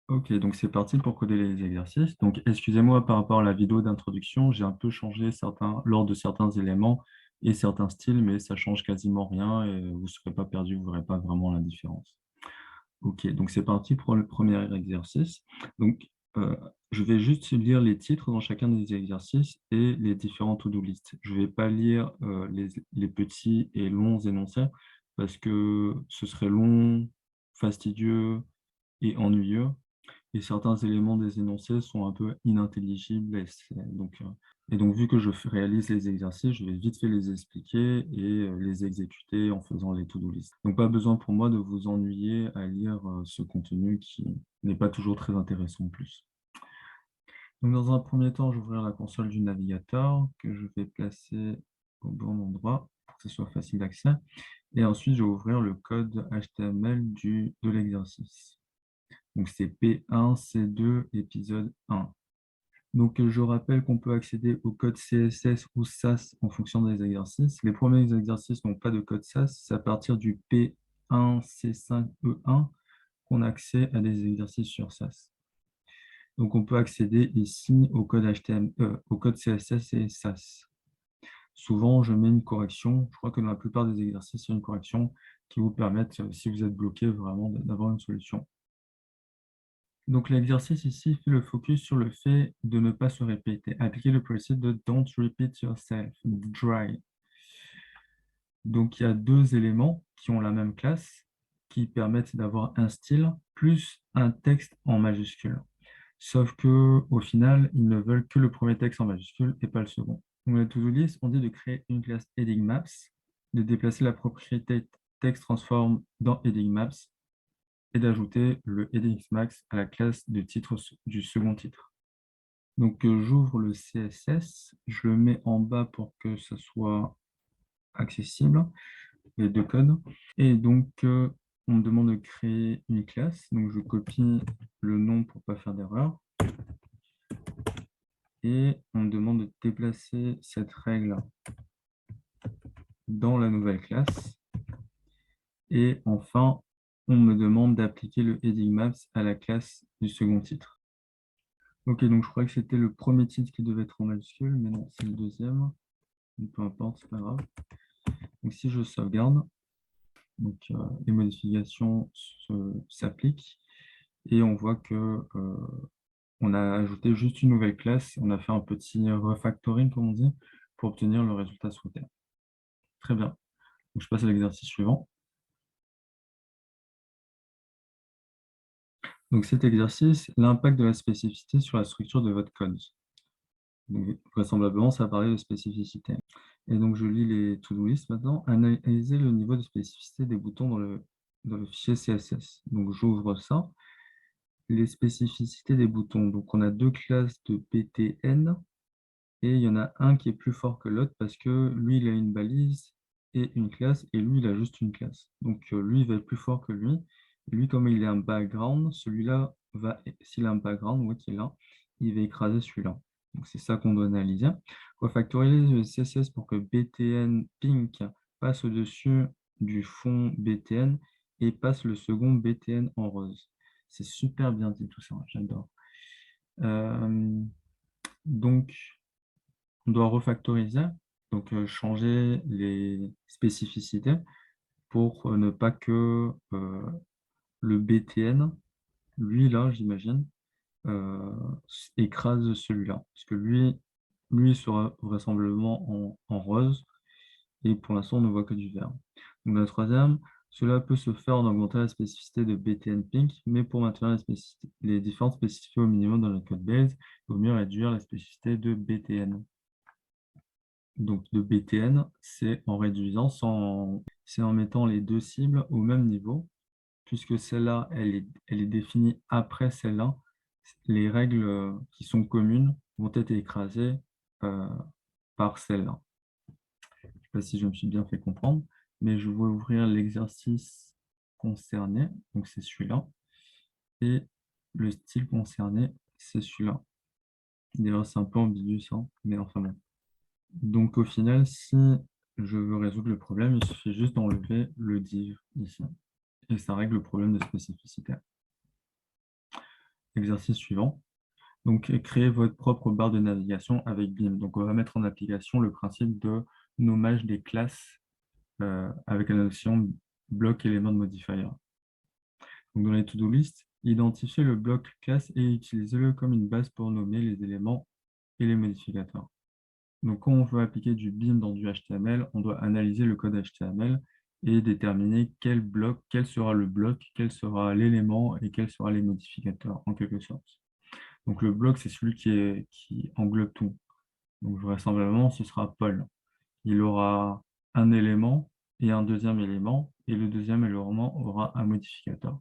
Ok, donc c'est parti pour coder les exercices. Donc, excusez-moi par rapport à la vidéo d'introduction, j'ai un peu changé l'ordre de certains éléments et certains styles, mais ça change quasiment rien et vous ne serez pas perdu, vous ne verrez pas vraiment la différence. Ok, donc c'est parti pour le premier exercice. Donc, euh, je vais juste lire les titres dans chacun des exercices et les différents to-do list. Je ne vais pas lire les petits et longs énoncés parce que ce serait long, fastidieux et ennuyeux. Et certains éléments des énoncés sont un peu inintelligibles. Et donc, vu que réalise les exercices, je vais vite fait les expliquer et les exécuter en faisant les to-do list. Donc, pas besoin pour moi de vous ennuyer à lire ce contenu qui n'est pas toujours très intéressant en plus. Donc, dans un premier temps, j'ouvrirai la console du navigateur que je vais placer au bon endroit pour que ce soit facile d'accès. Et ensuite, je vais ouvrir le code HTML de l'exercice. Donc, c'est P1, C2, épisode 1. Donc, je rappelle qu'on peut accéder au code CSS ou SAS en fonction des exercices. Les premiers exercices n'ont pas de code SAS. C'est à partir du P1, C5, E1 qu'on a accès à des exercices sur SAS. Donc, on peut accéder ici au code HTML, au code CSS et SAS. Souvent, je mets une correction. Je crois que dans la plupart des exercices, il y a une correction qui vous permettent, si vous êtes bloqué, vraiment d'avoir une solution. Donc, l'exercice ici fait le focus sur le fait de ne pas se répéter. Appliquer le principe de Don't repeat yourself, dry. Donc, il y a deux éléments qui ont la même classe, qui permettent d'avoir un style plus un texte en majuscule. Sauf que au final, ils ne veulent que le premier texte en majuscule et pas le second. Donc, la to-do list, on dit de créer une classe heading maps, de déplacer la propriété text transform dans heading maps et d'ajouter le heading max à la classe de titre du second titre. Donc, j'ouvre le CSS, je le mets en bas pour que ça soit accessible, les deux codes. Et donc, on me demande de créer une classe. Donc, je copie le nom pour ne pas faire d'erreur. Et on me demande de déplacer cette règle dans la nouvelle classe. Et enfin, on me demande d'appliquer le heading maps à la classe du second titre. Ok, donc je croyais que c'était le premier titre qui devait être en majuscule, mais non, c'est le deuxième. Donc, peu importe, c'est pas grave. Donc si je sauvegarde, donc, les modifications s'appliquent et on voit que on a ajouté juste une nouvelle classe, on a fait un petit refactoring, comme on dit, pour obtenir le résultat souhaité. Très bien. Donc, je passe à l'exercice suivant. Donc cet exercice, l'impact de la spécificité sur la structure de votre code. Donc, vraisemblablement, ça va parler de spécificité. Et donc, je lis les to-do list maintenant. Analyser le niveau de spécificité des boutons dans le fichier CSS. Donc, j'ouvre ça. Les spécificités des boutons. Donc, on a deux classes de BTN et il y en a un qui est plus fort que l'autre parce que lui, il a une balise et une classe et lui, il a juste une classe. Donc, lui, il va être plus fort que lui. Et lui, comme il a un background, celui-là s'il a un background, ouais, qu'il a, il va écraser celui-là. Donc, c'est ça qu'on doit analyser. Refactoriser le CSS pour que BTN pink passe au-dessus du fond BTN et passe le second BTN en rose. C'est super bien dit tout ça, j'adore. Donc, on doit refactoriser, donc changer les spécificités pour ne pas que le BTN, lui là, j'imagine, euh, écrase celui-là. Parce que lui sera vraisemblablement en rose et pour l'instant, on ne voit que du vert. Donc, la troisième, cela peut se faire en augmentant la spécificité de BTN Pink, mais pour maintenir les différentes spécificités au minimum dans le code base, il vaut mieux réduire la spécificité de BTN. Donc, de BTN, c'est en réduisant, c'est en mettant les deux cibles au même niveau, puisque celle-là, elle est définie après celle-là. Les règles qui sont communes vont être écrasées euh, par celle-là. Je ne sais pas si je me suis bien fait comprendre, mais je vais ouvrir l'exercice concerné, donc c'est celui-là, et le style concerné, c'est celui-là. D'ailleurs, c'est un peu ambigu ça, mais enfin bon. Donc au final, si je veux résoudre le problème, il suffit juste d'enlever le div ici, et ça règle le problème de spécificité. exercice suivant. Donc, créez votre propre barre de navigation avec BIM. Donc, on va mettre en application le principe de nommage des classes avec la notion bloc élément de modifier. Donc, dans les to-do list, identifiez le bloc classe et utilisez-le comme une base pour nommer les éléments et les modificateurs. Donc, quand on veut appliquer du BIM dans du HTML, on doit analyser le code HTML et déterminer quel sera le bloc, quel sera l'élément et quels seront les modificateurs, en quelque sorte. Donc, le bloc, c'est celui qui englobe tout. Donc, vraisemblablement, ce sera Paul. Il aura un élément et un deuxième élément, et le deuxième élément aura un modificateur.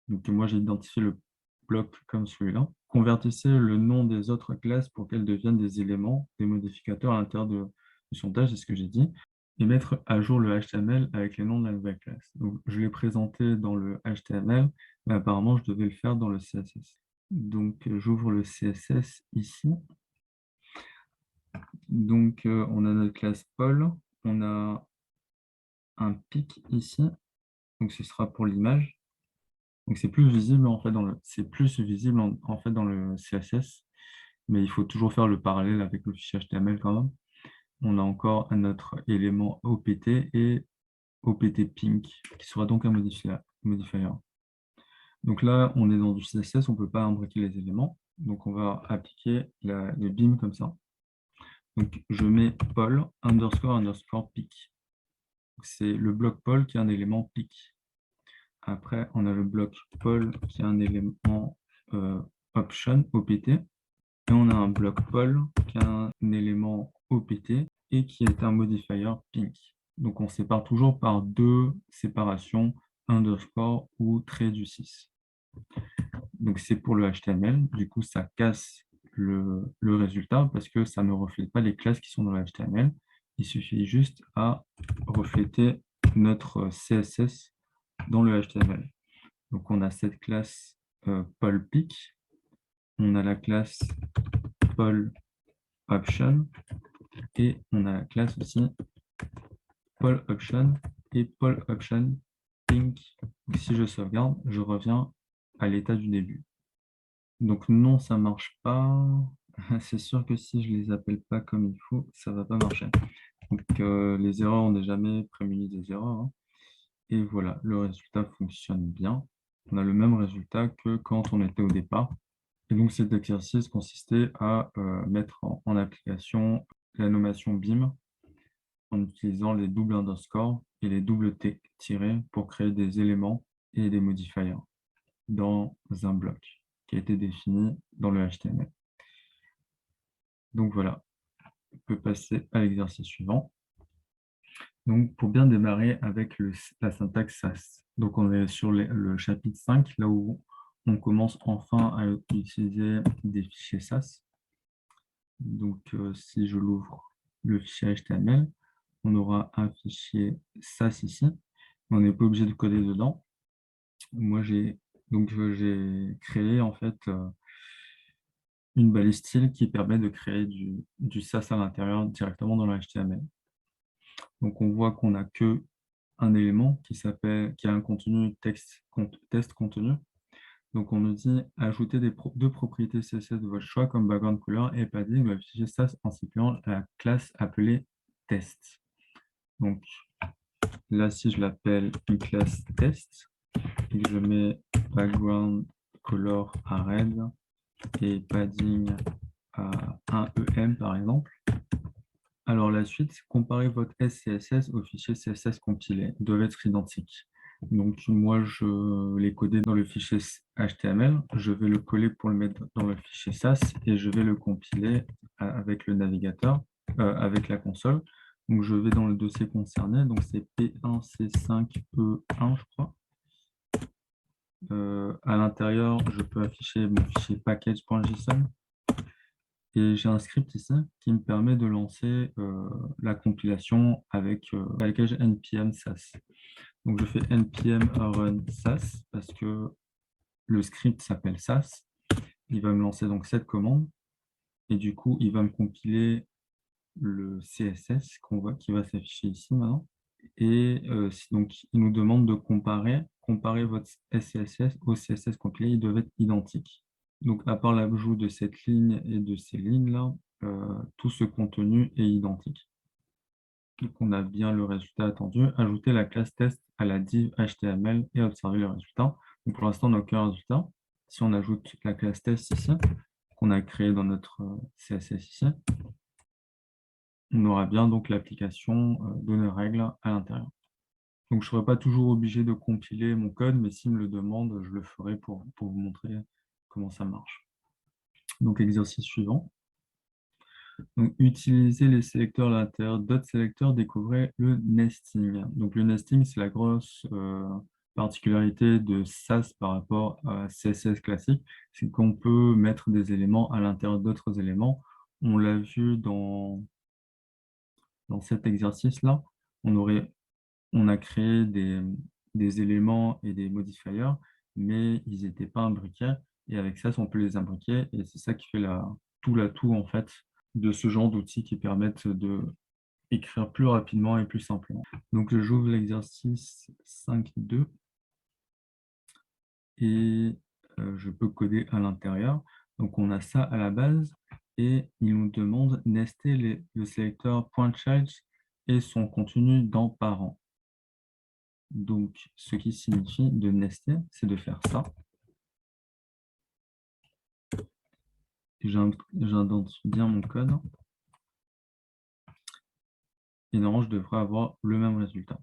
Donc, moi, j'ai identifié le bloc comme celui-là. Convertissez le nom des autres classes pour qu'elles deviennent des éléments, des modificateurs à l'intérieur du sondage, c'est ce que j'ai dit, et mettre à jour le HTML avec les noms de la nouvelle classe. Donc, je l'ai présenté dans le HTML, mais apparemment, je devais le faire dans le CSS. Donc, j'ouvre le CSS ici. Donc, on a notre classe Paul, on a un pic ici, donc ce sera pour l'image. Donc, c'est plus visible en fait dans le CSS, mais il faut toujours faire le parallèle avec le fichier HTML quand même. On a encore un autre élément OPT et OPT pink qui sera donc un modifier. Donc là, on est dans du CSS, on ne peut pas imbriquer les éléments. Donc, on va appliquer le BIM comme ça. Donc, je mets Paul underscore pic. C'est le bloc Paul qui est un élément pic. Après, on a le bloc Paul qui est un élément option, OPT. Et on a un bloc Paul qui est un élément OPT et qui est un modifier pink. Donc, on sépare toujours par deux séparations, underscore ou trait du 6. Donc, c'est pour le HTML. Du coup, ça casse le résultat parce que ça ne reflète pas les classes qui sont dans le HTML. Il suffit juste à refléter notre CSS dans le HTML. Donc, on a cette classe Paul Pic, on a la classe Paul Option et on a la classe aussi Paul Option et Paul Option Pink. Donc, si je sauvegarde, je reviens à l'état du début. Donc non, ça ne marche pas. C'est sûr que si je ne les appelle pas comme il faut, ça ne va pas marcher. Donc les erreurs, on n'est jamais prémuni des erreurs, hein. Et voilà, le résultat fonctionne bien. On a le même résultat que quand on était au départ. Et donc cet exercice consistait à mettre en application la nommation BIM en utilisant les doubles underscores et les doubles tirés pour créer des éléments et des modifiers dans un bloc qui a été défini dans le HTML. Donc voilà, on peut passer à l'exercice suivant. Donc pour bien démarrer avec la syntaxe SAS. Donc on est sur le chapitre 5, là où on commence enfin à utiliser des fichiers SAS. Donc si je l'ouvre, le fichier HTML, on aura un fichier SAS ici. On n'est pas obligé de coder dedans. Moi, j'ai créé en fait une balise style qui permet de créer du SAS à l'intérieur directement dans le HTML. Donc, on voit qu'on n'a que un élément qui a un contenu test contenu. Donc, on nous dit ajouter deux propriétés CSS de votre choix comme background color et padding le fichier SAS en citant la classe appelée test. Donc, là, si je l'appelle une classe test et que je mets background color à red et padding à 1 EM par exemple, alors la suite, comparez votre SCSS au fichier CSS compilé. Ils doivent être identiques. Donc moi, je l'ai codé dans le fichier HTML. Je vais le coller pour le mettre dans le fichier SAS et je vais le compiler avec le navigateur, avec la console. Donc je vais dans le dossier concerné. Donc c'est P1C5E1, je crois. À l'intérieur, je peux afficher mon fichier package.json. Et j'ai un script ici qui me permet de lancer la compilation avec package npm sas. Donc je fais npm run sas parce que le script s'appelle sas. Il va me lancer donc cette commande et du coup il va me compiler le CSS qui va s'afficher ici maintenant. Et donc, il nous demande de comparer votre SCSS au CSS compilé, ils doivent être identiques. Donc, à part l'ajout de cette ligne et de ces lignes-là, tout ce contenu est identique. Donc, on a bien le résultat attendu. Ajouter la classe test à la div HTML et observer le résultat. Donc, pour l'instant, on n'a aucun résultat. Si on ajoute la classe test ici, qu'on a créée dans notre CSS ici, on aura bien donc l'application de nos règles à l'intérieur. Donc, je ne serai pas toujours obligé de compiler mon code, mais s'il me le demande, je le ferai pour vous montrer comment ça marche. Donc, exercice suivant. Donc, utiliser les sélecteurs à l'intérieur d'autres sélecteurs, découvrez le nesting. Donc, le nesting, c'est la grosse particularité de SAS par rapport à CSS classique, c'est qu'on peut mettre des éléments à l'intérieur d'autres éléments. On l'a vu dans cet exercice-là. On a créé des éléments et des modifiers, mais ils n'étaient pas imbriqués. Et avec ça, on peut les imbriquer. Et c'est ça qui fait l'atout en fait de ce genre d'outils qui permettent de écrire plus rapidement et plus simplement. Donc, j'ouvre l'exercice 5.2 et je peux coder à l'intérieur. Donc, on a ça à la base et il nous demande nester le sélecteur .child et son contenu dans parent. Donc, ce qui signifie de nester, c'est de faire ça. J'identifie bien mon code. Et normalement, je devrais avoir le même résultat.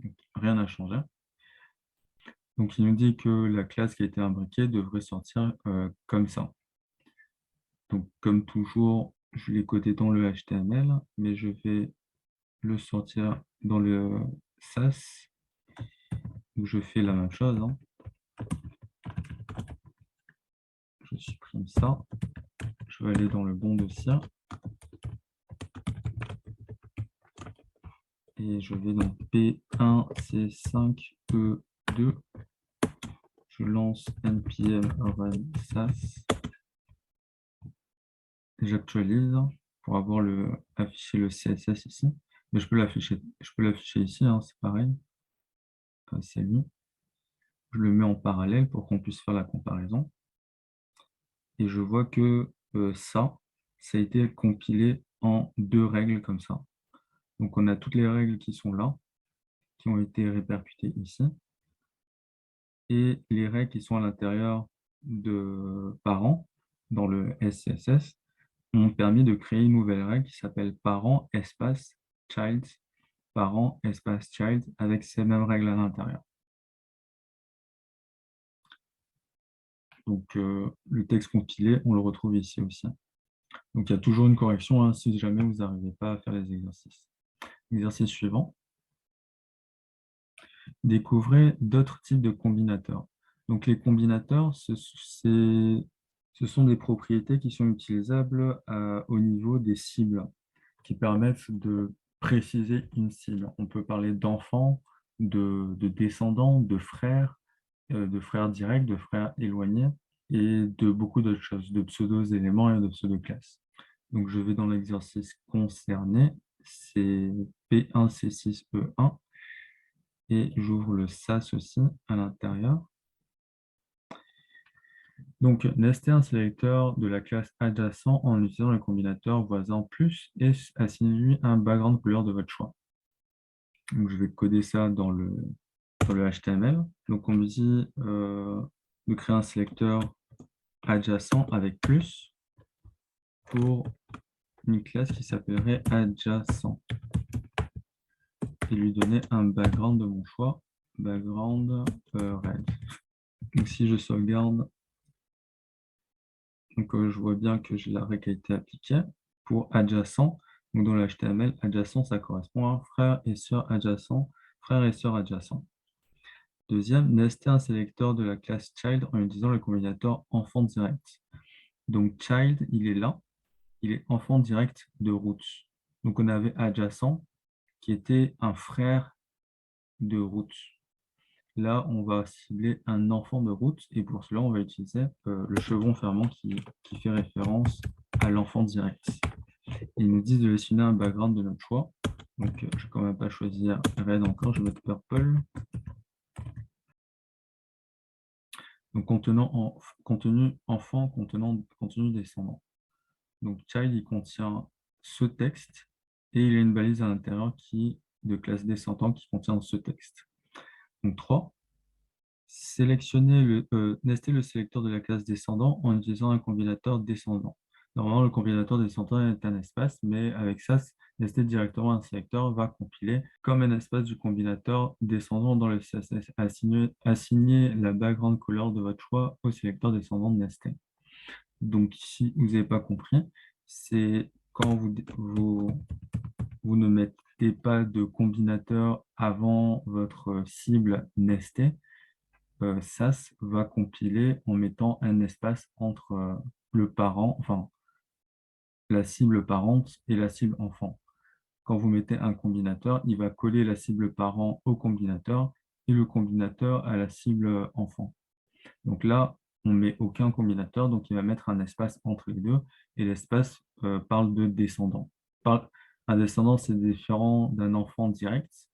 Donc, rien n'a changé. Donc, il nous dit que la classe qui a été imbriquée devrait sortir comme ça. Donc, comme toujours, je l'ai codé dans le HTML, mais je vais le sortir dans le SAS, où je fais la même chose. Je supprime ça. Je vais aller dans le bon dossier. Et je vais dans P1, C5, E2. Je lance npm run sas. J'actualise pour afficher le CSS ici. Mais je peux l'afficher ici, c'est pareil. C'est lui. Je le mets en parallèle pour qu'on puisse faire la comparaison. Et je vois que ça a été compilé en 2 règles comme ça. Donc, on a toutes les règles qui sont là, qui ont été répercutées ici. Et les règles qui sont à l'intérieur de parents, dans le SCSS, ont permis de créer une nouvelle règle qui s'appelle parent espace child, parent espace child, avec ces mêmes règles à l'intérieur. Donc, le texte compilé, on le retrouve ici aussi. Donc, il y a toujours une correction si jamais vous n'arrivez pas à faire les exercices. Exercice suivant. Découvrez d'autres types de combinateurs. Donc, les combinateurs, ce sont des propriétés qui sont utilisables au niveau des cibles, qui permettent de préciser une cible. On peut parler d'enfants, de descendants, de frères directs, de frères éloignés, et de beaucoup d'autres choses, de pseudo-éléments et de pseudo-classes. Donc, je vais dans l'exercice concerné, c'est P1C6E1, et j'ouvre le SAS aussi à l'intérieur. Donc, nester un sélecteur de la classe adjacent en utilisant le combinateur voisin plus et assignez-lui un background couleur de votre choix. Donc, je vais coder ça dans le HTML. Donc, on me dit de créer un sélecteur adjacent avec plus pour une classe qui s'appellerait adjacent et lui donner un background de mon choix, background red. Donc, si je sauvegarde, donc, je vois bien que j'ai la règle qui a été appliquée pour adjacent. Donc, dans le HTML, adjacent, ça correspond à frère et sœur adjacent, frère et sœur adjacent. Deuxième, nester un sélecteur de la classe child en utilisant le combinateur enfant direct. Donc, child, il est là, il est enfant direct de root. Donc, on avait adjacent qui était un frère de root. Là, on va cibler un enfant de root et pour cela, on va utiliser le chevron fermant qui fait référence à l'enfant direct. Ils nous disent de dessiner un background de notre choix. Donc, je ne vais quand même pas choisir red encore, je vais mettre purple. Donc, contenu enfant, contenu descendant. Donc, child, il contient ce texte et il y a une balise à l'intérieur de classe descendant qui contient ce texte. Donc, 3. Nester le sélecteur de la classe descendant en utilisant un combinateur descendant. Normalement, le combinateur descendant est un espace, mais avec ça, nester directement un sélecteur va compiler comme un espace du combinateur descendant dans le CSS. Assignez la background color de votre choix au sélecteur descendant de nesté. Donc ici, vous n'avez pas compris, c'est quand vous ne mettez pas de combinateur avant votre cible nestée, SAS va compiler en mettant un espace entre le parent, enfin la cible parente et la cible enfant. Quand vous mettez un combinateur, il va coller la cible parent au combinateur et le combinateur à la cible enfant. Donc là, on ne met aucun combinateur, donc il va mettre un espace entre les deux et l'espace parle de descendant. Un descendant, c'est différent d'un enfant direct.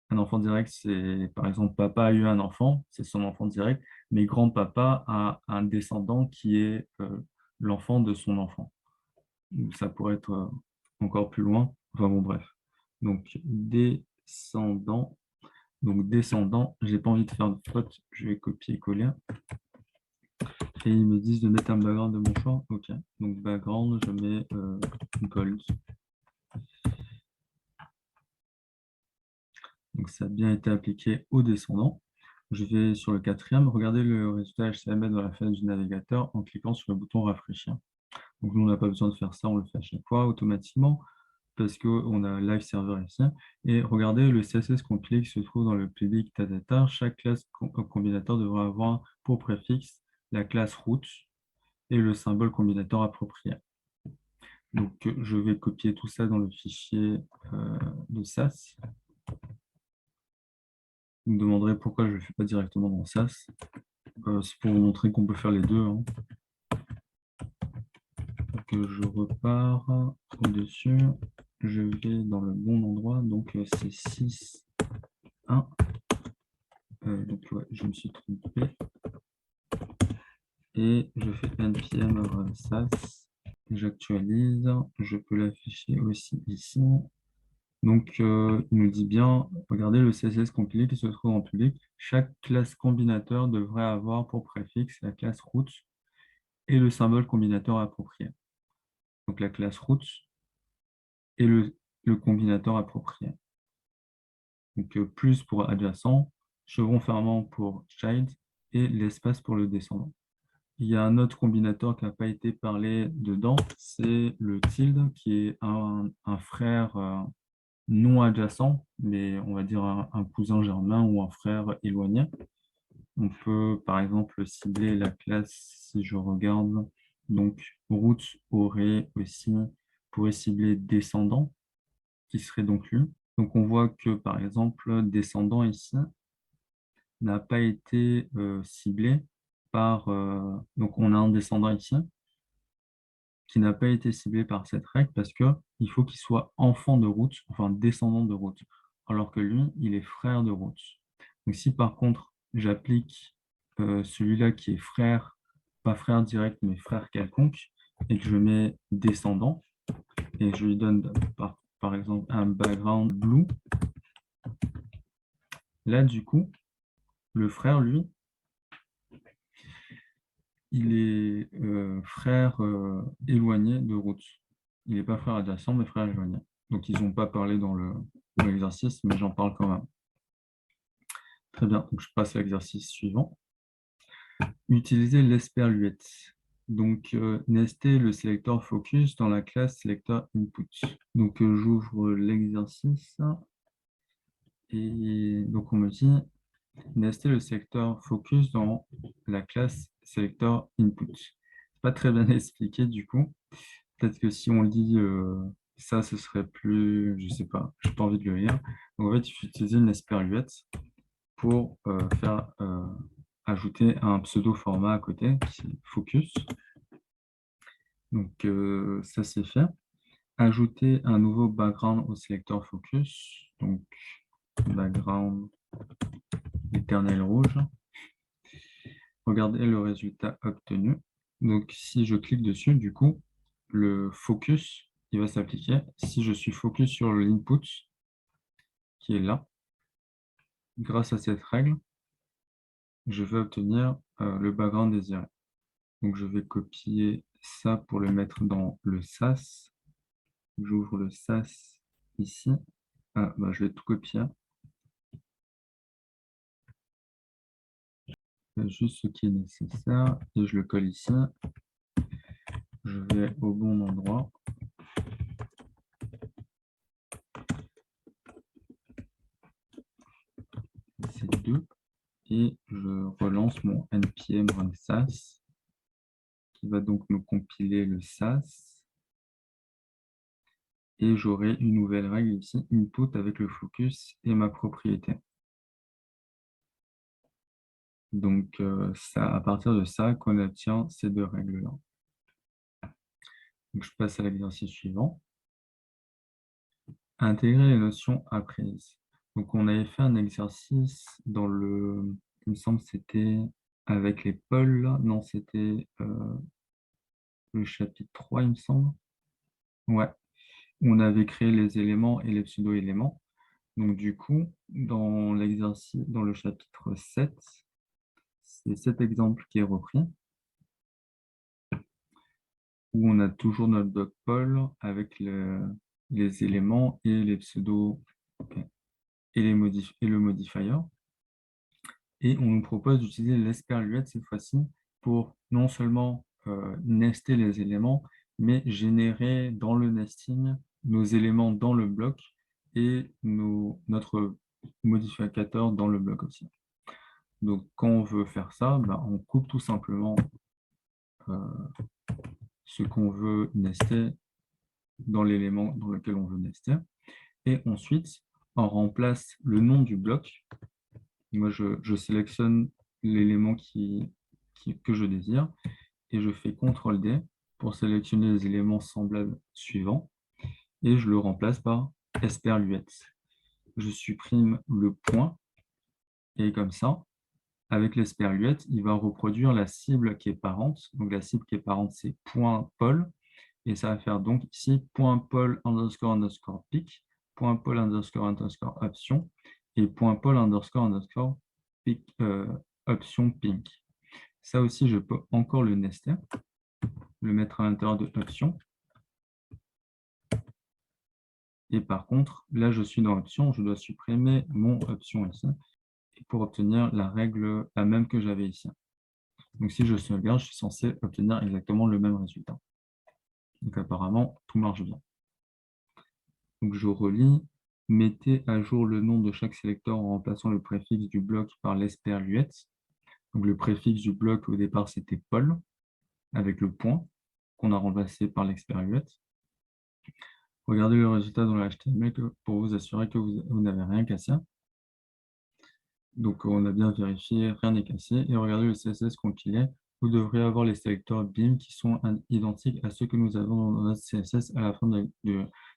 Un enfant direct, c'est par exemple, papa a eu un enfant, c'est son enfant direct, mais grand-papa a un descendant qui est l'enfant de son enfant. Ça pourrait être encore plus loin. Enfin bon, bref. Donc, descendant. Donc, descendant, j'ai pas envie de faire de faute, je vais copier-coller. Et ils me disent de mettre un background de mon choix. Ok. Donc, background, je mets gold. Donc, ça a bien été appliqué au descendant. Je vais sur le quatrième, regarder le résultat HTML dans la fenêtre du navigateur en cliquant sur le bouton rafraîchir. Donc, nous, on n'a pas besoin de faire ça, on le fait à chaque fois automatiquement parce qu'on a live server ici. Et regardez le CSS compilé qui se trouve dans le public data. Chaque classe combinateur devra avoir pour préfixe la classe root et le symbole combinateur approprié. Donc, je vais copier tout ça dans le fichier de SAS. Vous me demanderez pourquoi je ne le fais pas directement dans SAS. C'est pour vous montrer qu'on peut faire les deux. Hein. Donc, je repars au-dessus. Je vais dans le bon endroit. Donc, c'est 6, 1. Donc, ouais, je me suis trompé. Et je fais npm SAS. J'actualise. Je peux l'afficher aussi ici. Donc, il nous dit bien, regardez le CSS compilé qui se trouve en public. Chaque classe combinateur devrait avoir pour préfixe la classe root et le symbole combinateur approprié. Donc, la classe root et le combinateur approprié. Donc, plus pour adjacent, chevron fermant pour child et l'espace pour le descendant. Il y a un autre combinateur qui n'a pas été parlé dedans, c'est le tilde, qui est un frère non adjacent, mais on va dire un cousin germain ou un frère éloigné. On peut par exemple cibler la classe, si je regarde, donc root pourrait cibler descendant, qui serait donc lui. Donc on voit que par exemple, descendant ici n'a pas été ciblé par... donc on a un descendant ici, qui n'a pas été ciblé par cette règle parce qu'il faut qu'il soit enfant de route, enfin descendant de route, alors que lui, il est frère de route. Donc si par contre, j'applique celui-là qui est frère, pas frère direct, mais frère quelconque, et que je mets descendant, et je lui donne par exemple un background blue, là du coup, le frère, lui, il est frère éloigné de route. Il n'est pas frère adjacent, mais frère éloigné. Donc, ils n'ont pas parlé dans l'exercice, mais j'en parle quand même. Très bien, donc je passe à l'exercice suivant. Utiliser l'esperluette. Donc, nester le sélecteur focus dans la classe sélecteur input. Donc, j'ouvre l'exercice. Et donc, on me dit nester le sélecteur focus dans la classe sélecteur input. C'est pas très bien expliqué du coup. Peut-être que si on lit ça, ce serait plus, je sais pas, j'ai pas envie de le lire. Donc en fait, il faut utiliser une esperluette pour ajouter un pseudo format à côté qui est focus. Donc ça c'est fait. ajouter un nouveau background au sélecteur focus. Donc, background éternel rouge. Regardez le résultat obtenu. Donc, si je clique dessus, du coup, le focus, il va s'appliquer. Si je suis focus sur l'input, qui est là, grâce à cette règle, je vais obtenir le background désiré. Donc, je vais copier ça pour le mettre dans le SAS. J'ouvre le SAS ici. Ah, bah, je vais tout copier. Juste ce qui est nécessaire et je le colle ici. Je vais au bon endroit. C'est 2. Et je relance mon npm run SAS qui va donc me compiler le SAS. Et j'aurai une nouvelle règle ici, input avec le focus et ma propriété. Donc, à partir de ça qu'on obtient ces deux règles-là. Donc, je passe à l'exercice suivant. Intégrer les notions apprises. Donc, on avait fait un exercice dans il me semble que c'était avec les pôles, là. Non, c'était le chapitre 3, il me semble. Ouais, on avait créé les éléments et les pseudo-éléments. Donc, du coup, dans l'exercice, dans le chapitre 7, c'est cet exemple qui est repris, où on a toujours notre doc Paul avec les éléments et les pseudo et le modifier. Et on nous propose d'utiliser l'esperluette cette fois-ci pour non seulement nester les éléments, mais générer dans le nesting nos éléments dans le bloc et notre modificateur dans le bloc aussi. Donc, quand on veut faire ça, ben, on coupe tout simplement ce qu'on veut nester dans l'élément dans lequel on veut nester. Et ensuite, on remplace le nom du bloc. Moi, je sélectionne l'élément que je désire et je fais CTRL-D pour sélectionner les éléments semblables suivants et je le remplace par esperluette. Je supprime le point et comme ça, avec l'esperluette, il va reproduire la cible qui est parente. Donc la cible qui est parente, c'est .pol. Et ça va faire donc ici .pol underscore underscore pic, .pol underscore underscore option et .pol underscore underscore pic, option pink. Ça aussi, je peux encore le nester, le mettre à l'intérieur de option. Et par contre, là, je suis dans option, je dois supprimer mon option ici pour obtenir la règle la même que j'avais ici. Donc, si je sauvegarde, je suis censé obtenir exactement le même résultat. Donc, apparemment, tout marche bien. Donc, je relis. Mettez à jour le nom de chaque sélecteur en remplaçant le préfixe du bloc par l'esperluette. Donc, le préfixe du bloc, au départ, c'était Paul, avec le point, qu'on a remplacé par l'esperluette. Regardez le résultat dans le HTML pour vous assurer que vous n'avez rien cassé. Donc, on a bien vérifié, rien n'est cassé. Et regardez le CSS compilé. Vous devrez avoir les sélecteurs BIM qui sont identiques à ceux que nous avons dans notre CSS à la fin de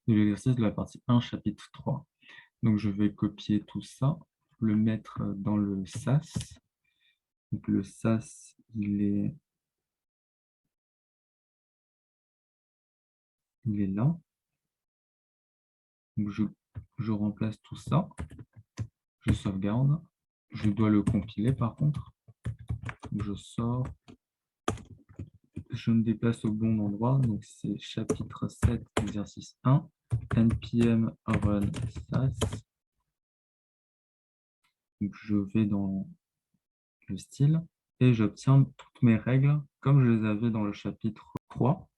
l'exercice de la partie 1, chapitre 3. Donc, je vais copier tout ça, le mettre dans le SAS. Donc, le SAS, il est là. Donc, je remplace tout ça. Je sauvegarde. Je dois le compiler par contre. Je sors. Je me déplace au bon endroit. Donc, c'est chapitre 7, exercice 1. npm run SAS. Donc, je vais dans le style et j'obtiens toutes mes règles comme je les avais dans le chapitre 3.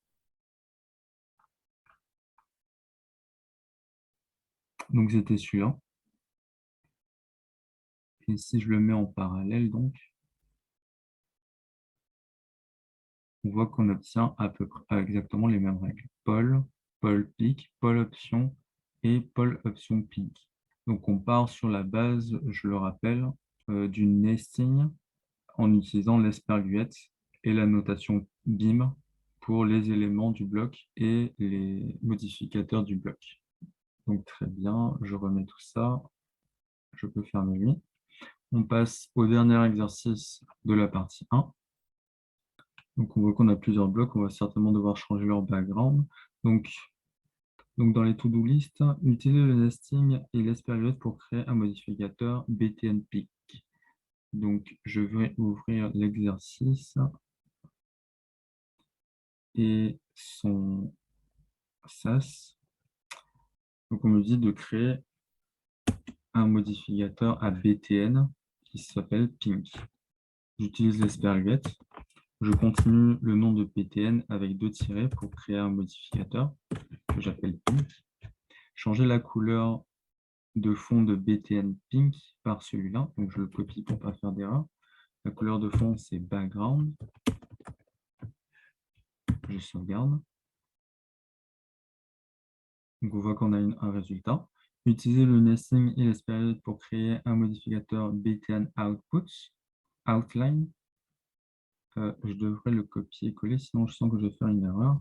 Donc, c'était celui-là. Et si je le mets en parallèle, donc, on voit qu'on obtient à peu près exactement les mêmes règles. Pol, Pol pic, Pol option et Pol option pic. Donc, on part sur la base, je le rappelle, du nesting en utilisant l'esperluette et la notation BIM pour les éléments du bloc et les modificateurs du bloc. Donc très bien, je remets tout ça. Je peux fermer lui. On passe au dernier exercice de la partie 1. Donc on voit qu'on a plusieurs blocs, on va certainement devoir changer leur background. Donc dans les to-do list, utilisez le nesting et l'espériode pour créer un modificateur btnpic. Donc je vais ouvrir l'exercice et son SAS. Donc on me dit de créer un modificateur à btn qui s'appelle pink. J'utilise l'espériette. Je continue le nom de btn avec 2 tirets pour créer un modificateur que j'appelle pink. Changer la couleur de fond de btn pink par celui-là. Donc je le copie pour ne pas faire d'erreur. La couleur de fond, c'est background. Je sauvegarde. Donc on voit qu'on a un résultat. Utilisez le nesting et l'espériode pour créer un modificateur btn outline. Je devrais le copier-coller, sinon je sens que je vais faire une erreur.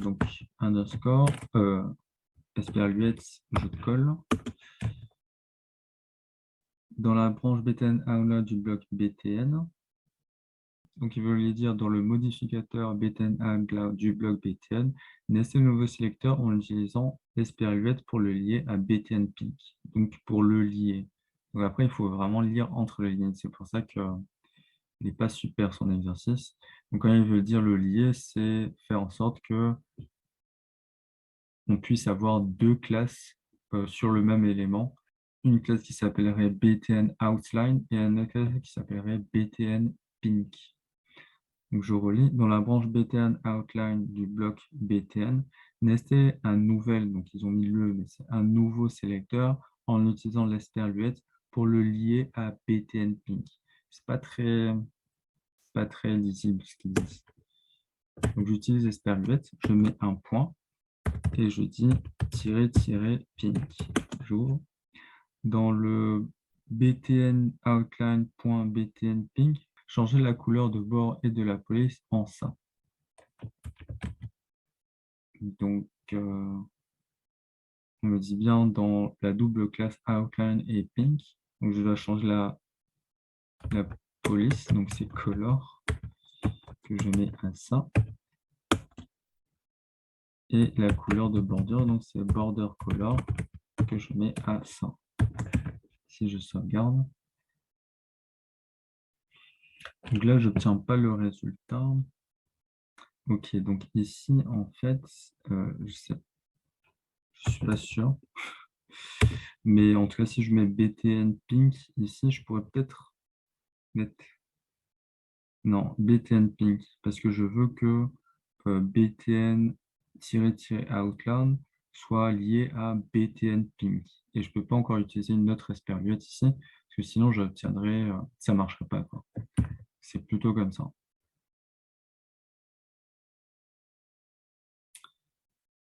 Donc underscore, espériette, je colle. Dans la branche btn outline du bloc btn, donc il veut les dire dans le modificateur btn outline du bloc btn, nester le nouveau sélecteur en utilisant espériette pour le lier à btn pink. Donc pour le lier. Donc après, il faut vraiment lire entre les lignes. C'est pour ça que il n'est pas super son exercice. Donc quand il veut dire le lier, c'est faire en sorte que on puisse avoir 2 classes sur le même élément. Une classe qui s'appellerait btn outline et une autre classe qui s'appellerait btn pink. Donc je relis. Dans la branche btn outline du bloc btn, nester un nouvel, donc ils ont mis le, mais c'est un nouveau sélecteur en utilisant l'espériette pour le lier à btn pink. C'est pas très lisible ce qu'ils disent. Donc j'utilise espériette, je mets un point et je dis pink. J'ouvre. Dans le btn outline.btn pink, changer la couleur de bord et de la police en ça. Donc on me dit bien dans la double classe outline et pink, donc je dois changer la police, donc c'est color que je mets à ça. Et la couleur de bordure, donc c'est border color que je mets à 100. Si je sauvegarde. Donc là, je n'obtiens pas le résultat. Ok, donc ici, en fait, je ne suis pas sûr. Mais en tout cas, si je mets btn pink ici, je pourrais peut-être mettre... Non, btn pink, parce que je veux que btn-outline soit lié à btn pink. Et je ne peux pas encore utiliser une autre espériette ici, parce que sinon j'obtiendrai, ça ne marcherait pas, quoi. C'est plutôt comme ça.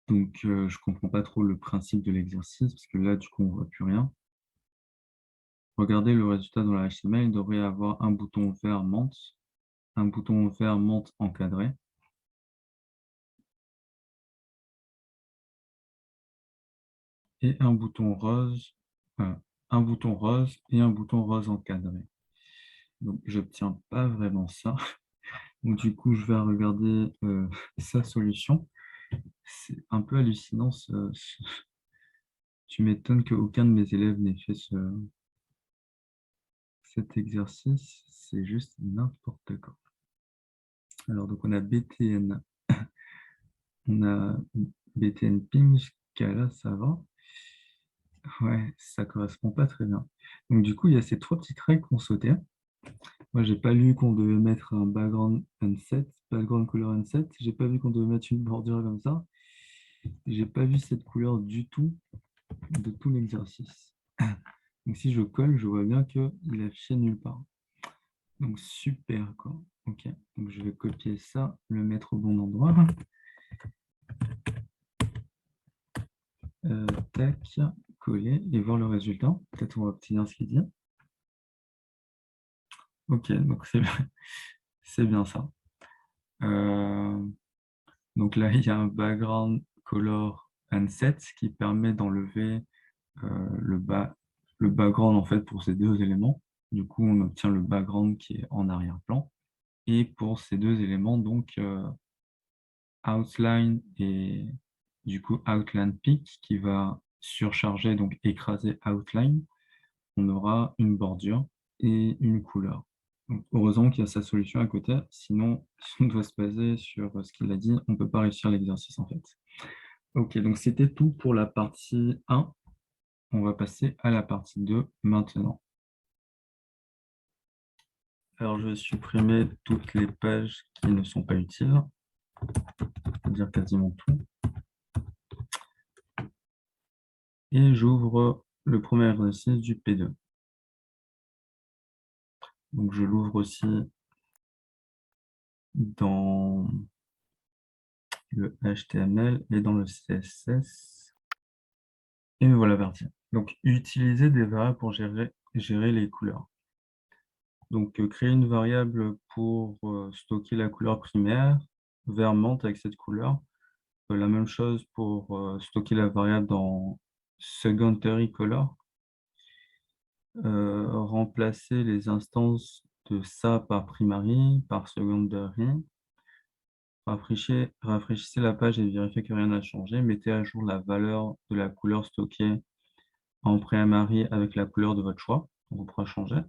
Donc je ne comprends pas trop le principe de l'exercice, parce que là, du coup, on ne voit plus rien. Regardez le résultat dans la HTML, il devrait y avoir un bouton vert monte, un bouton vert monte encadré. Et un bouton rose et un bouton rose encadré. Donc, j'obtiens pas vraiment ça. Donc, du coup, je vais regarder sa solution. C'est un peu hallucinant. Tu m'étonnes qu'aucun de mes élèves n'ait fait cet exercice. C'est juste n'importe quoi. Alors, donc, on a BTN. On a BTN ping. Jusqu'à là, ça va. Ouais, ça correspond pas très bien. Donc, du coup, il y a ces 3 petites règles qu'on sautait. Moi, j'ai pas lu qu'on devait mettre un background unset, background color unset. J'ai pas vu qu'on devait mettre une bordure comme ça. J'ai pas vu cette couleur du tout de tout l'exercice. Donc si je colle, je vois bien qu'il est affiché nulle part. Donc super quoi. Ok. Donc je vais copier ça, le mettre au bon endroit. Tac, coller et voir le résultat. Peut-être on va obtenir ce qu'il dit. Ok, donc c'est bien ça. Donc là, il y a un background color and set qui permet d'enlever le background en fait pour ces deux éléments. Du coup, on obtient le background qui est en arrière-plan. Et pour ces deux éléments, donc outline et du coup outline peak qui va surcharger, donc écraser outline, on aura une bordure et une couleur. Donc, heureusement qu'il y a sa solution à côté, sinon, si on doit se baser sur ce qu'il a dit, on ne peut pas réussir l'exercice en fait. Ok, donc c'était tout pour la partie 1. On va passer à la partie 2 maintenant. Alors, je vais supprimer toutes les pages qui ne sont pas utiles, c'est-à-dire quasiment tout. Et j'ouvre le premier exercice du P2. Donc, je l'ouvre aussi dans le HTML et dans le CSS. Et me voilà parti. Donc, utiliser des variables pour gérer les couleurs. Donc, créer une variable pour stocker la couleur primaire, vert menthe avec cette couleur. La même chose pour stocker la variable dans secondary color. Remplacer les instances de ça par primary, par secondary. Rafraîchissez la page et vérifiez que rien n'a changé. Mettez à jour la valeur de la couleur stockée en primary avec la couleur de votre choix. On pourra changer.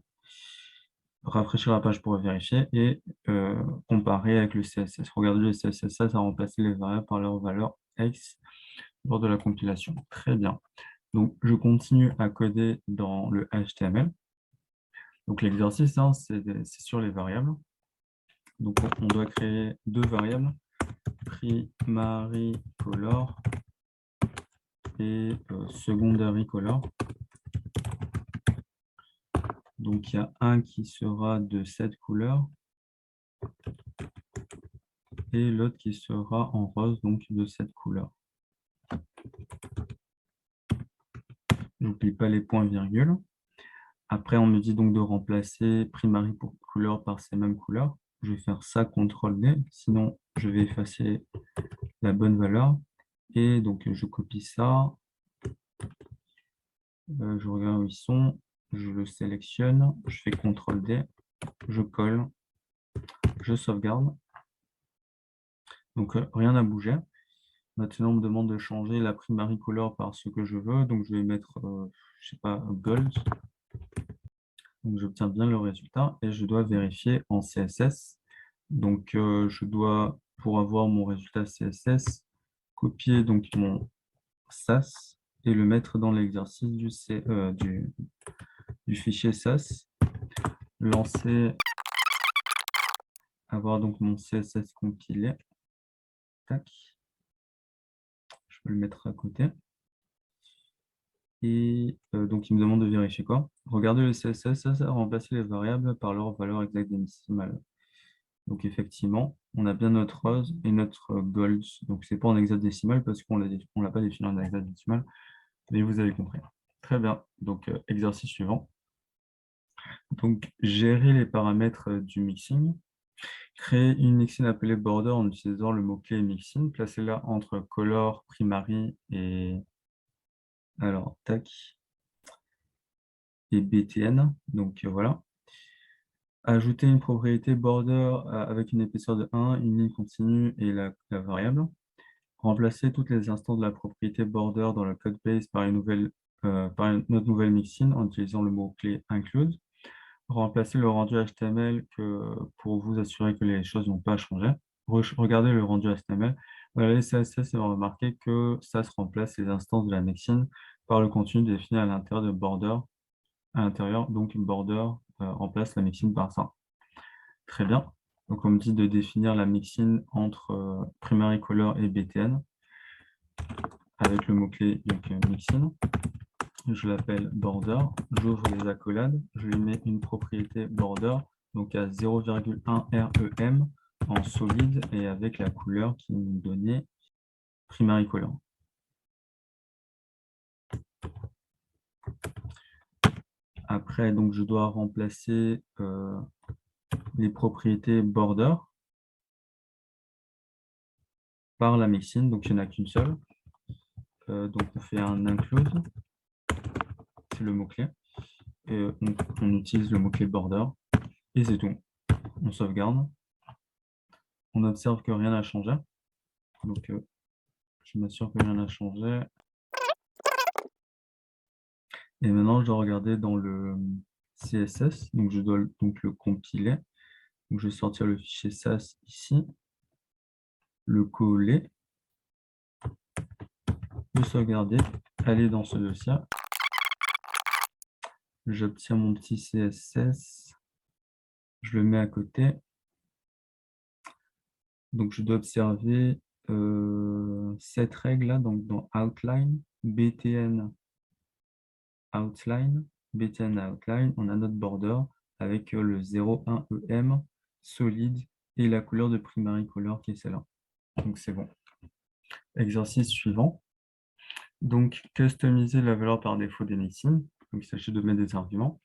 Rafraîchir la page pour vérifier et comparer avec le CSS. Regardez le CSS, ça a remplacé les variables par leur valeur X lors de la compilation. Très bien. Donc, je continue à coder dans le HTML. Donc, l'exercice, hein, c'est sur les variables. Donc, on doit créer deux variables, primary color et secondary color. Donc, il y a un qui sera de cette couleur et l'autre qui sera en rose, donc de cette couleur. N'oublie pas les points-virgules. Après, on me dit donc de remplacer primary color par ces mêmes couleurs. Je vais faire ça, CTRL-D, sinon je vais effacer la bonne valeur. Et donc, je copie ça, je regarde où ils sont, je le sélectionne, je fais CTRL-D, je colle, je sauvegarde. Donc, rien n'a bougé. Maintenant, on me demande de changer la primary color par ce que je veux. Donc, je vais mettre, je sais pas, gold. Donc, j'obtiens bien le résultat et je dois vérifier en CSS. Donc, je dois, pour avoir mon résultat CSS, copier donc mon SAS et le mettre dans l'exercice du fichier SAS. Lancer, avoir donc mon CSS compilé. Tac. Je peux le mettre à côté. Et donc, il me demande de vérifier quoi? Regardez le CSS, ça a remplacé les variables par leur valeur exacte décimale. Donc, effectivement, on a bien notre rose et notre gold. Donc, c'est pas en hexadécimal parce qu'on l'a pas défini en hexadécimal, mais vous avez compris. Très bien. Donc, exercice suivant. Donc, gérer les paramètres du mixing. Créer une mixin appelée border en utilisant le mot-clé mixin. Placez-la entre color, primary et alors tac et btn. Donc voilà. Ajouter une propriété border avec une épaisseur de 1, une ligne continue et la variable. Remplacer toutes les instances de la propriété border dans le code base par notre nouvelle mixin en utilisant le mot-clé include. Remplacer le rendu HTML pour vous assurer que les choses n'ont pas changé. Regardez le rendu HTML. Voilà, les CSS vont remarquer que ça se remplace les instances de la mixin par le contenu défini à l'intérieur de border. À l'intérieur, donc border remplace la mixin par ça. Très bien. Donc on me dit de définir la mixin entre primary color et btn avec le mot-clé mixin. Je l'appelle border, j'ouvre les accolades, je lui mets une propriété border, donc à 0,1 REM en solide et avec la couleur qui nous donnait primary color. Après, donc, je dois remplacer les propriétés border par la mixine, donc il n'y en a qu'une seule. Donc on fait un include, c'est le mot-clé, et on utilise le mot-clé border, et c'est tout. On sauvegarde, on observe que rien n'a changé, donc je m'assure que rien n'a changé. Et maintenant, je dois regarder dans le CSS, donc je dois donc le compiler. Donc je vais sortir le fichier SAS ici, le coller, le sauvegarder, aller dans ce dossier. J'obtiens mon petit CSS, je le mets à côté. Donc je dois observer cette règle-là, donc dans Outline, BTN Outline, BTN Outline, on a notre border avec le 01 EM solide et la couleur de primary color qui est celle-là. Donc c'est bon. Exercice suivant. Donc customiser la valeur par défaut des mixins. Donc il s'agit de mettre des arguments.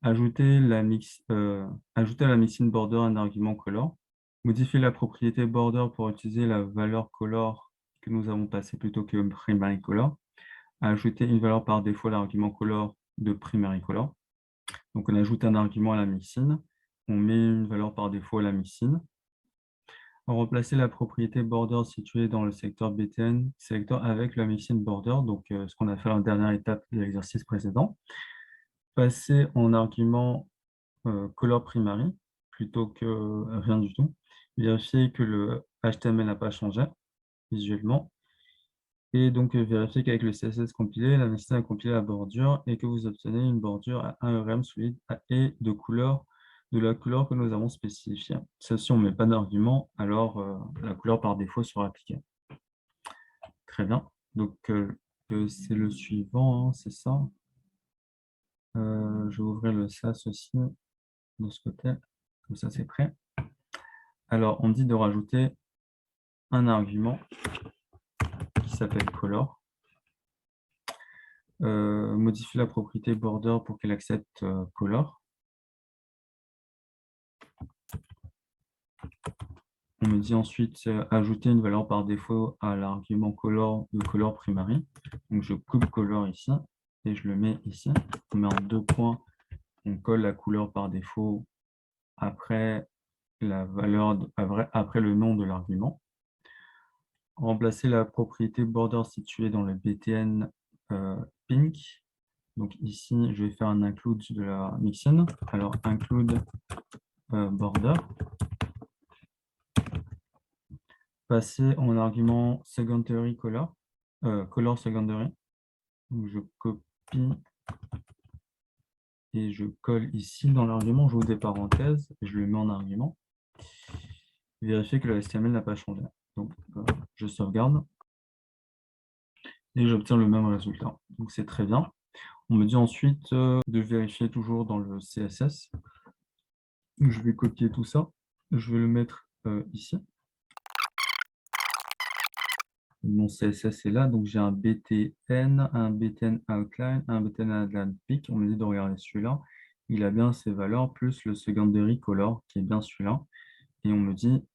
Ajouter à la mixin border un argument color. Modifier la propriété border pour utiliser la valeur color que nous avons passée plutôt que primary color. Ajouter une valeur par défaut à l'argument color de primary color. Donc on ajoute un argument à la mixin. On met une valeur par défaut à la mixin. On remplacer la propriété border située dans le secteur BTN selector avec la mixin border, donc ce qu'on a fait à la dernière étape de l'exercice précédent. Passer en argument color primary plutôt que rien du tout. Vérifier que le HTML n'a pas changé visuellement. Et donc vérifier qu'avec le CSS compilé, la mixin a compilé la bordure et que vous obtenez une bordure à 1 ERM solide et de la couleur que nous avons spécifiée. Ça, si on ne met pas d'argument, alors la couleur par défaut sera appliquée. Très bien. Donc c'est le suivant, hein, c'est ça. Je vais ouvrir le SAS aussi de ce côté. Comme ça, c'est prêt. Alors, on dit de rajouter un argument qui s'appelle color. Modifier la propriété border pour qu'elle accepte color. On me dit ensuite ajouter une valeur par défaut à l'argument color de color primary. Donc je coupe color ici et je le mets ici. On met en 2 points, on colle la couleur par défaut après la valeur après le nom de l'argument. Remplacer la propriété border située dans le BTN pink. Donc ici, je vais faire un include de la mixin. Alors include border. Passer en argument secondary color, color secondary. Donc je copie et je colle ici dans l'argument, j'ouvre des parenthèses et je le mets en argument. Vérifier que le HTML n'a pas changé. Donc je sauvegarde et j'obtiens le même résultat. Donc c'est très bien. On me dit ensuite de vérifier toujours dans le CSS. Je vais copier tout ça. Je vais le mettre ici. Mon CSS est là, donc j'ai un BTN Outline, un BTN Outline Peak. On me dit de regarder celui-là. Il a bien ses valeurs, plus le secondary color, qui est bien celui-là. Et on me dit,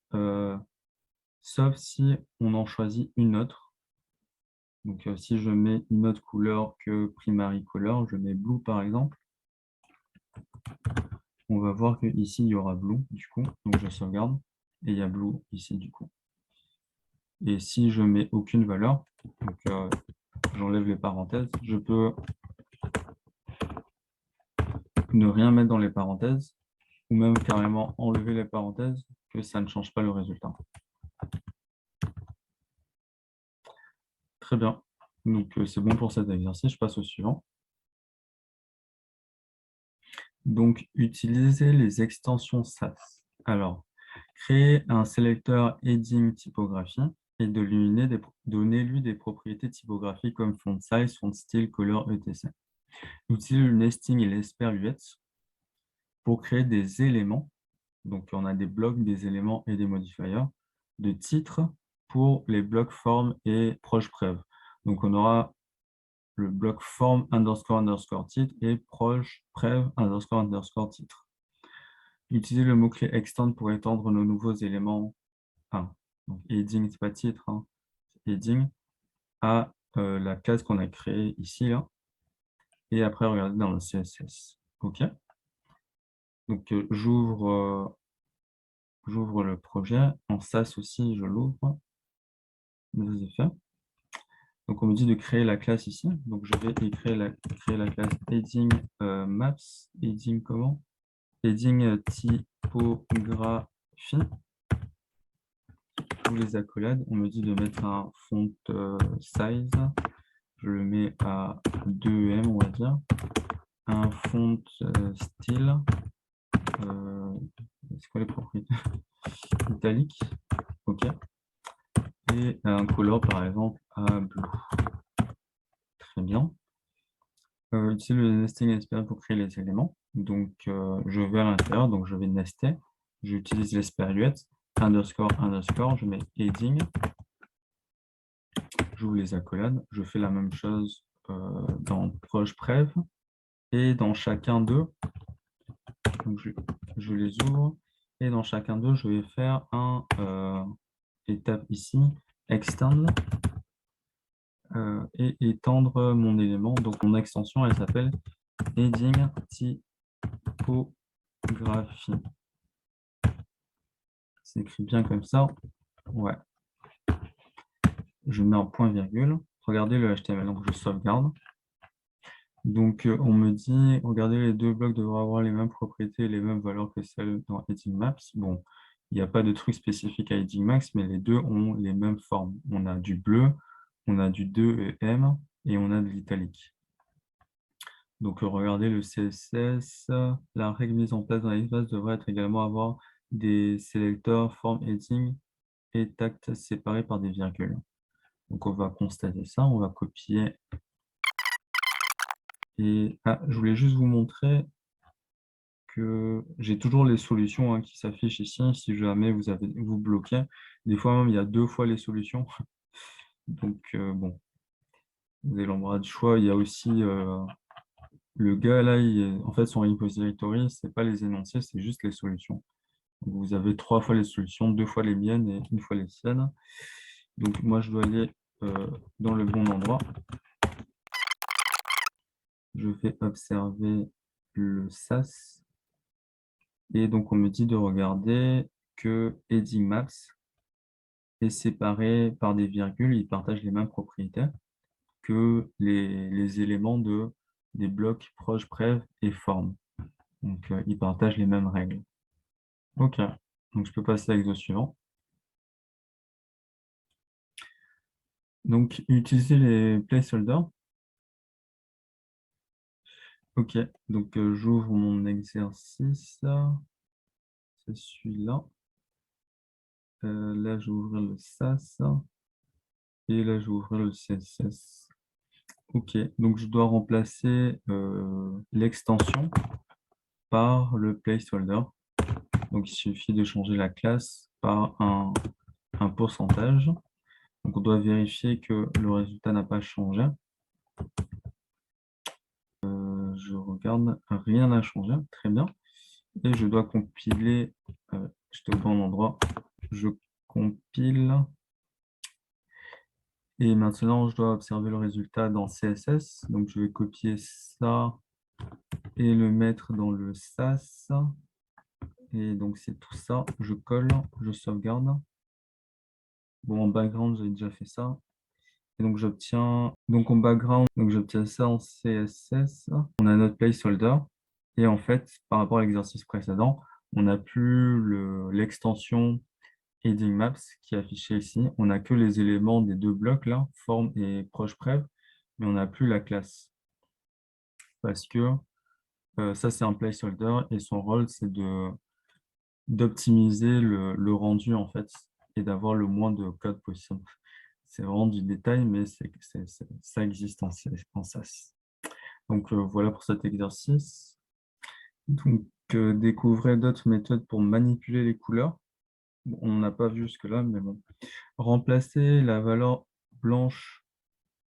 sauf si on en choisit une autre. Donc si je mets une autre couleur que primary color, je mets blue par exemple. On va voir qu'ici, il y aura blue, du coup. Donc je sauvegarde. Et il y a blue ici, du coup. Et si je mets aucune valeur, donc j'enlève les parenthèses, je peux ne rien mettre dans les parenthèses, ou même carrément enlever les parenthèses, que ça ne change pas le résultat. Très bien. Donc c'est bon pour cet exercice, je passe au suivant. Donc, utiliser les extensions SAS. Alors, créer un sélecteur heading typographie et donner-lui des propriétés typographiques comme font size, font style, color, etc. Utiliser le nesting et l'espère-UX pour créer des éléments. Donc, on a des blocs, des éléments et des modifiers de titres pour les blocs form et proche prev. Donc, on aura le bloc form __ titre et proche prev __ titre. Utiliser le mot-clé extend pour étendre nos nouveaux éléments. Donc, heading, c'est pas titre, hein, c'est heading à la classe qu'on a créée ici, là. Et après, regardez dans le CSS. OK? Donc, j'ouvre le projet. En SAS aussi, je l'ouvre. Des effets. Donc, on me dit de créer la classe ici. Donc, je vais créer la classe heading maps. Heading comment? Heading typographie. Tous les accolades. On me dit de mettre un font size. Je le mets à 2 em, on va dire. Un font style. C'est quoi les propriétés? Italique. OK. Et un color, par exemple, à bleu. Très bien. Utiliser le nesting SPA pour créer les éléments. Donc, je vais à l'intérieur, donc je vais nester. J'utilise l'espéruette, underscore, underscore, je mets heading. J'ouvre les accolades. Je fais la même chose dans ProjPrev et dans chacun d'eux. Donc, je les ouvre. Et dans chacun d'eux, je vais faire un étape ici, extend, et étendre mon élément. Donc, mon extension, elle s'appelle heading typographie. C'est écrit bien comme ça. Ouais. Je mets un point virgule. Regardez le HTML, donc je sauvegarde. Donc, on me dit, regardez, les deux blocs devraient avoir les mêmes propriétés et les mêmes valeurs que celles dans Heading Maps. Bon, il n'y a pas de truc spécifique à Heading Maps, mais les deux ont les mêmes formes. On a du bleu, on a du 2em et on a de l'italique. Donc, regardez le CSS. La règle mise en place dans l'espace devrait être également avoir des sélecteurs, forme, heading et tact séparés par des virgules. Donc, on va constater ça. On va copier. Et je voulais juste vous montrer que j'ai toujours les solutions hein, qui s'affichent ici. Si jamais vous bloquez, des fois même, il y a 2 fois les solutions. Donc, bon, vous avez l'embarras du choix. Il y a aussi le gars là, en fait, son repository, ce n'est pas les énoncés, c'est juste les solutions. Donc, vous avez 3 fois les solutions, 2 fois les miennes et 1 fois les siennes. Donc, moi, je dois aller dans le bon endroit. Je vais observer le SAS. Et donc, on me dit de regarder que Heading Maps est séparé par des virgules. Ils partagent les mêmes propriétés que les éléments des blocs proches, bref et forme. Donc, ils partagent les mêmes règles. OK. Donc, je peux passer à l'exemple suivant. Donc, utiliser les placeholders. OK. Donc, j'ouvre mon exercice. C'est celui-là. Là, je vais ouvrir le SAS. Et là, je vais ouvrir le CSS. OK. Donc, je dois remplacer l'extension par le placeholder. Donc, il suffit de changer la classe par un pourcentage. Donc, on doit vérifier que le résultat n'a pas changé. Je regarde, rien n'a changé. Très bien. Et je dois compiler. J'étais au bon endroit. Je compile. Et maintenant, je dois observer le résultat dans CSS. Donc, je vais copier ça et le mettre dans le SAS. Et donc, c'est tout ça. Je colle, je sauvegarde. Bon, en background, j'ai déjà fait ça. Et donc, j'obtiens, donc en background, donc j'obtiens ça en CSS. On a notre placeholder. Et en fait, par rapport à l'exercice précédent, on n'a plus l'extension heading maps qui est affichée ici. On n'a que les éléments des 2 blocs là, form et ProjPrev, mais on n'a plus la classe. Parce que ça, c'est un placeholder et son rôle, c'est d'optimiser le rendu en fait et d'avoir le moins de code possible. C'est vraiment du détail, mais ça existe en SAS. Donc voilà pour cet exercice. Donc découvrez d'autres méthodes pour manipuler les couleurs. Bon, on n'a pas vu jusque-là, mais bon. Remplacer la valeur blanche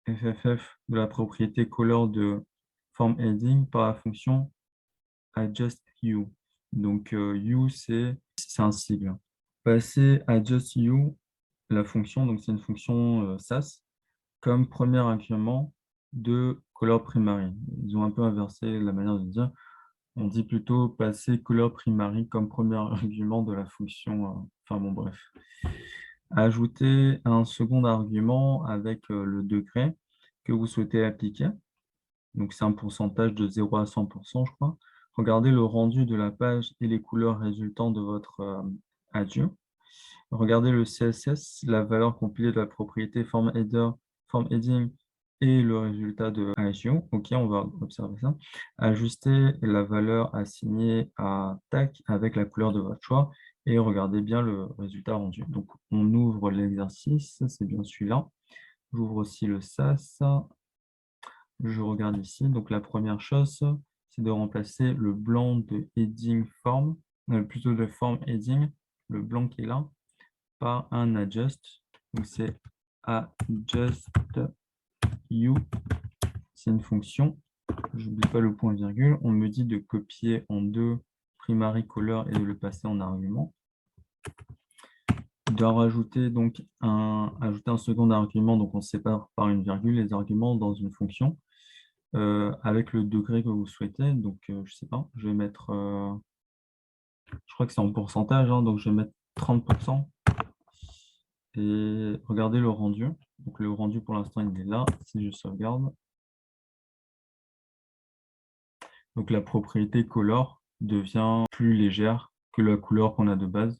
FFF de la propriété color de form heading par la fonction adjustHue. Donc hue, c'est un sigle. Passer adjustHue la fonction, donc c'est une fonction SAS, comme premier argument de color primary. Ils ont un peu inversé la manière de dire. On dit plutôt passer color primary comme premier argument de la fonction. Enfin bon, bref. Ajouter un second argument avec le degré que vous souhaitez appliquer. Donc, c'est un pourcentage de 0 à 100%, je crois. Regardez le rendu de la page et les couleurs résultant de votre adieu. Regardez le CSS, la valeur compilée de la propriété form header, form heading et le résultat de ASIO. OK, on va observer ça. Ajuster la valeur assignée à TAC avec la couleur de votre choix et regardez bien le résultat rendu. Donc, on ouvre l'exercice, c'est bien celui-là. J'ouvre aussi le SAS. Je regarde ici. Donc, la première chose, c'est de remplacer le blanc de heading form, plutôt de form heading, le blanc qui est là, par un adjust. Donc, c'est adjust you. C'est une fonction. Je n'oublie pas le point virgule. On me dit de copier en deux primary color et de le passer en argument. Je dois rajouter donc ajouter un second argument. Donc, on sépare par une virgule les arguments dans une fonction. Avec le degré que vous souhaitez. Donc, je ne sais pas, je vais mettre, je crois que c'est en pourcentage, hein, donc je vais mettre 30%. Et regardez le rendu. Donc, le rendu, pour l'instant, il est là. Si je sauvegarde. Donc, la propriété color devient plus légère que la couleur qu'on a de base.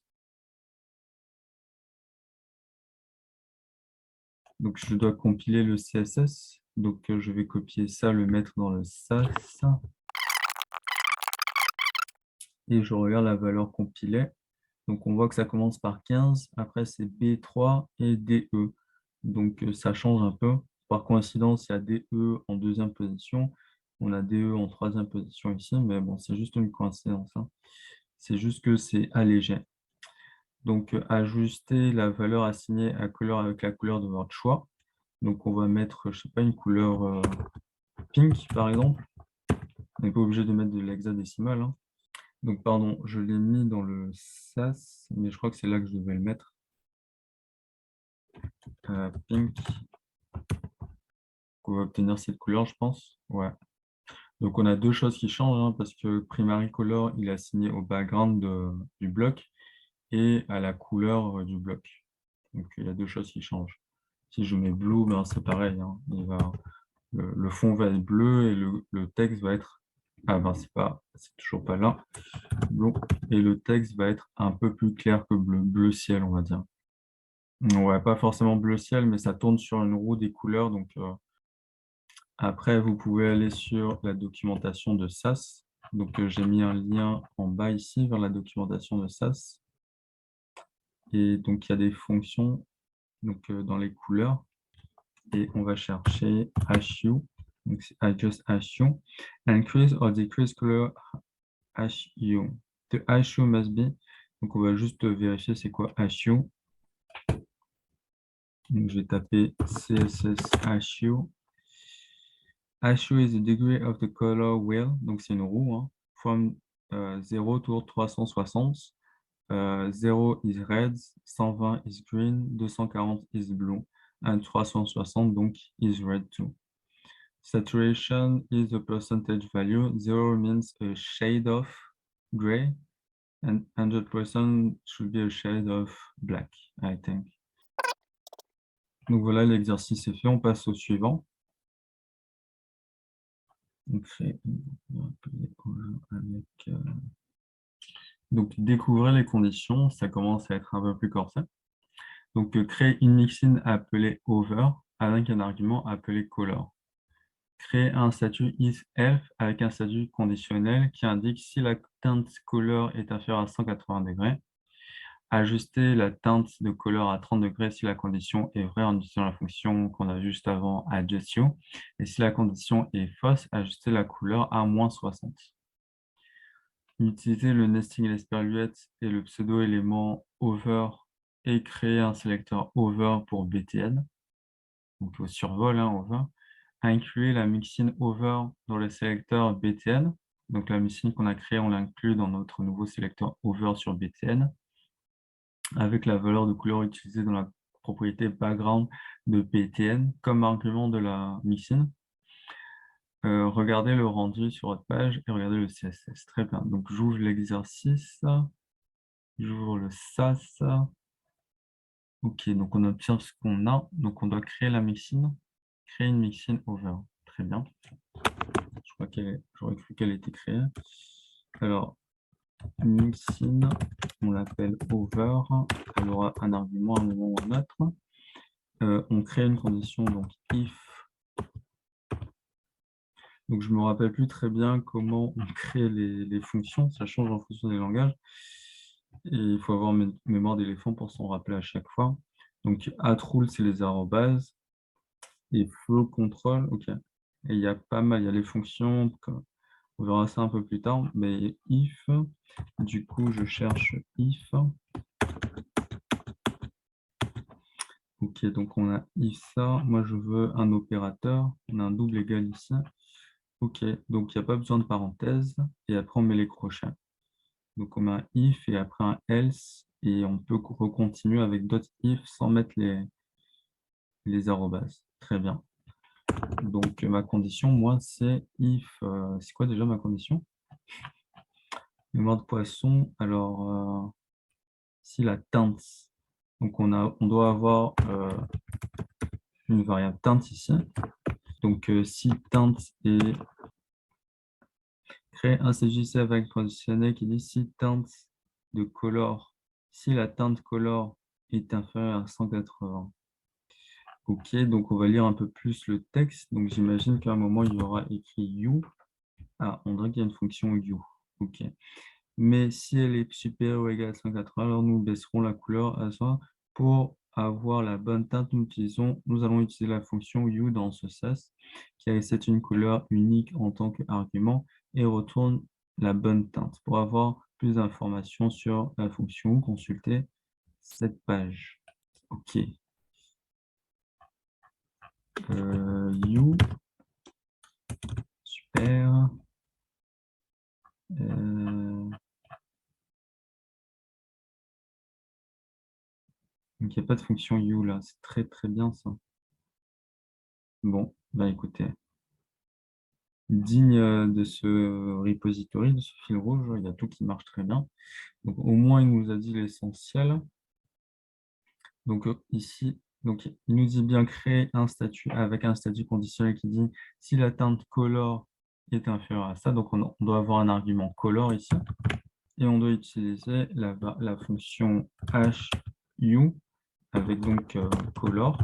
Donc, je dois compiler le CSS. Donc, je vais copier ça, le mettre dans le SAS. Et je regarde la valeur compilée. Donc, on voit que ça commence par 15. Après, c'est B3 et DE. Donc, ça change un peu. Par coïncidence, il y a DE en deuxième position. On a DE en troisième position ici. Mais bon, c'est juste une coïncidence, hein. C'est juste que c'est allégé. Donc, ajuster la valeur assignée à couleur avec la couleur de votre choix. Donc, on va mettre, je sais pas, une couleur pink, par exemple. On n'est pas obligé de mettre de l'hexadécimal, hein. Donc, pardon, je l'ai mis dans le SAS, mais je crois que c'est là que je devais le mettre. Pink. On va obtenir cette couleur, je pense. Ouais. Donc, on a deux choses qui changent, hein, parce que Primary Color, il est assigné au background du bloc et à la couleur du bloc. Donc, il y a deux choses qui changent. Si je mets blue, ben, c'est pareil, hein. Le fond va être bleu et le texte va être... Ah ben, c'est toujours pas là. Bleu. Et le texte va être un peu plus clair que bleu, bleu ciel, on va dire. Ouais, pas forcément bleu ciel, mais ça tourne sur une roue des couleurs. Donc, après, vous pouvez aller sur la documentation de SAS. Donc, j'ai mis un lien en bas ici vers la documentation de SAS. Et donc, il y a des fonctions donc, dans les couleurs. Et on va chercher HU. Donc, c'est adjust HU. Increase or decrease color HU. The HU must be. Donc, on va juste vérifier c'est quoi HU. Donc, je vais taper CSS HU. HU is the degree of the color wheel. Donc, c'est une roue, hein. From 0 to 360. 0 is red, 120 is green, 240 is blue, and 360 donc is red too. Saturation is a percentage value. 0 means a shade of gray, and 100% should be a shade of black, I think. Donc voilà, l'exercice est fait. On passe au suivant. Donc, découvrir les conditions, ça commence à être un peu plus corsé. Donc, créer une mixine appelée over avec un argument appelé color. Créer un statut if-else avec un statut conditionnel qui indique si la teinte color est inférieure à 180 degrés. Ajuster la teinte de color à 30 degrés si la condition est vraie en utilisant la fonction qu'on a juste avant adjustio. Et si la condition est fausse, ajuster la couleur à -60. Utiliser le nesting et l'espaluette et le pseudo-élément over et créer un sélecteur over pour BTN. Donc au survol, hein, over. Inclure la mixine over dans le sélecteur BTN. Donc la mixine qu'on a créée, on l'inclut dans notre nouveau sélecteur over sur BTN avec la valeur de couleur utilisée dans la propriété background de BTN comme argument de la mixin. Regardez le rendu sur votre page et regardez le CSS. Très bien. Donc, j'ouvre l'exercice, j'ouvre le SAS. Ok, donc on observe ce qu'on a. Donc, on doit créer la mixin, créer une mixin over. Très bien. Je crois j'aurais cru qu'elle était créée. Alors, mixin, on l'appelle over. Elle aura un argument à un moment ou à un autre. On crée une condition, donc if. Donc, je ne me rappelle plus très bien comment on crée les fonctions. Ça change en fonction des langages. Et il faut avoir mémoire d'éléphant pour s'en rappeler à chaque fois. Donc, @rule, c'est les arrobases. Et flow control, ok. Et il y a pas mal, il y a les fonctions, on verra ça un peu plus tard. Mais if, du coup, je cherche if. Ok, donc on a if ça. Moi, je veux un opérateur. On a un double égal ici. Ok, donc il n'y a pas besoin de parenthèse. Et après, on met les crochets. Donc, on met un if et après un else. Et on peut recontinuer avec d'autres if sans mettre les arrobases. Très bien. Donc, ma condition, moi, c'est if. C'est quoi déjà ma condition? Mémoire de poisson. Alors, si la teinte. Donc, on doit avoir une variable teinte ici. Donc, si teinte est créer un CJC avec conditionné qui dit si teinte de color, si la teinte color est inférieure à 180. Ok, donc on va lire un peu plus le texte. Donc j'imagine qu'à un moment, il y aura écrit you. Ah, on dirait qu'il y a une fonction you. Ok. Mais si elle est supérieure ou égale à 180, alors nous baisserons la couleur à 100. Pour avoir la bonne teinte, nous allons utiliser la fonction you dans ce sas qui a set une couleur unique en tant qu'argument et retourne la bonne teinte. Pour avoir plus d'informations sur la fonction, consultez cette page. Ok. You. Super. Donc, il n'y a pas de fonction you là. C'est très, très bien ça. Bon, bah écoutez. Digne de ce repository, de ce fil rouge, il y a tout qui marche très bien. Donc, au moins, il nous a dit l'essentiel. Donc, ici, donc, il nous dit bien créer un statut avec un statut conditionnel qui dit si la teinte color est inférieure à ça. Donc, on doit avoir un argument color ici. Et on doit utiliser la fonction HU avec donc color.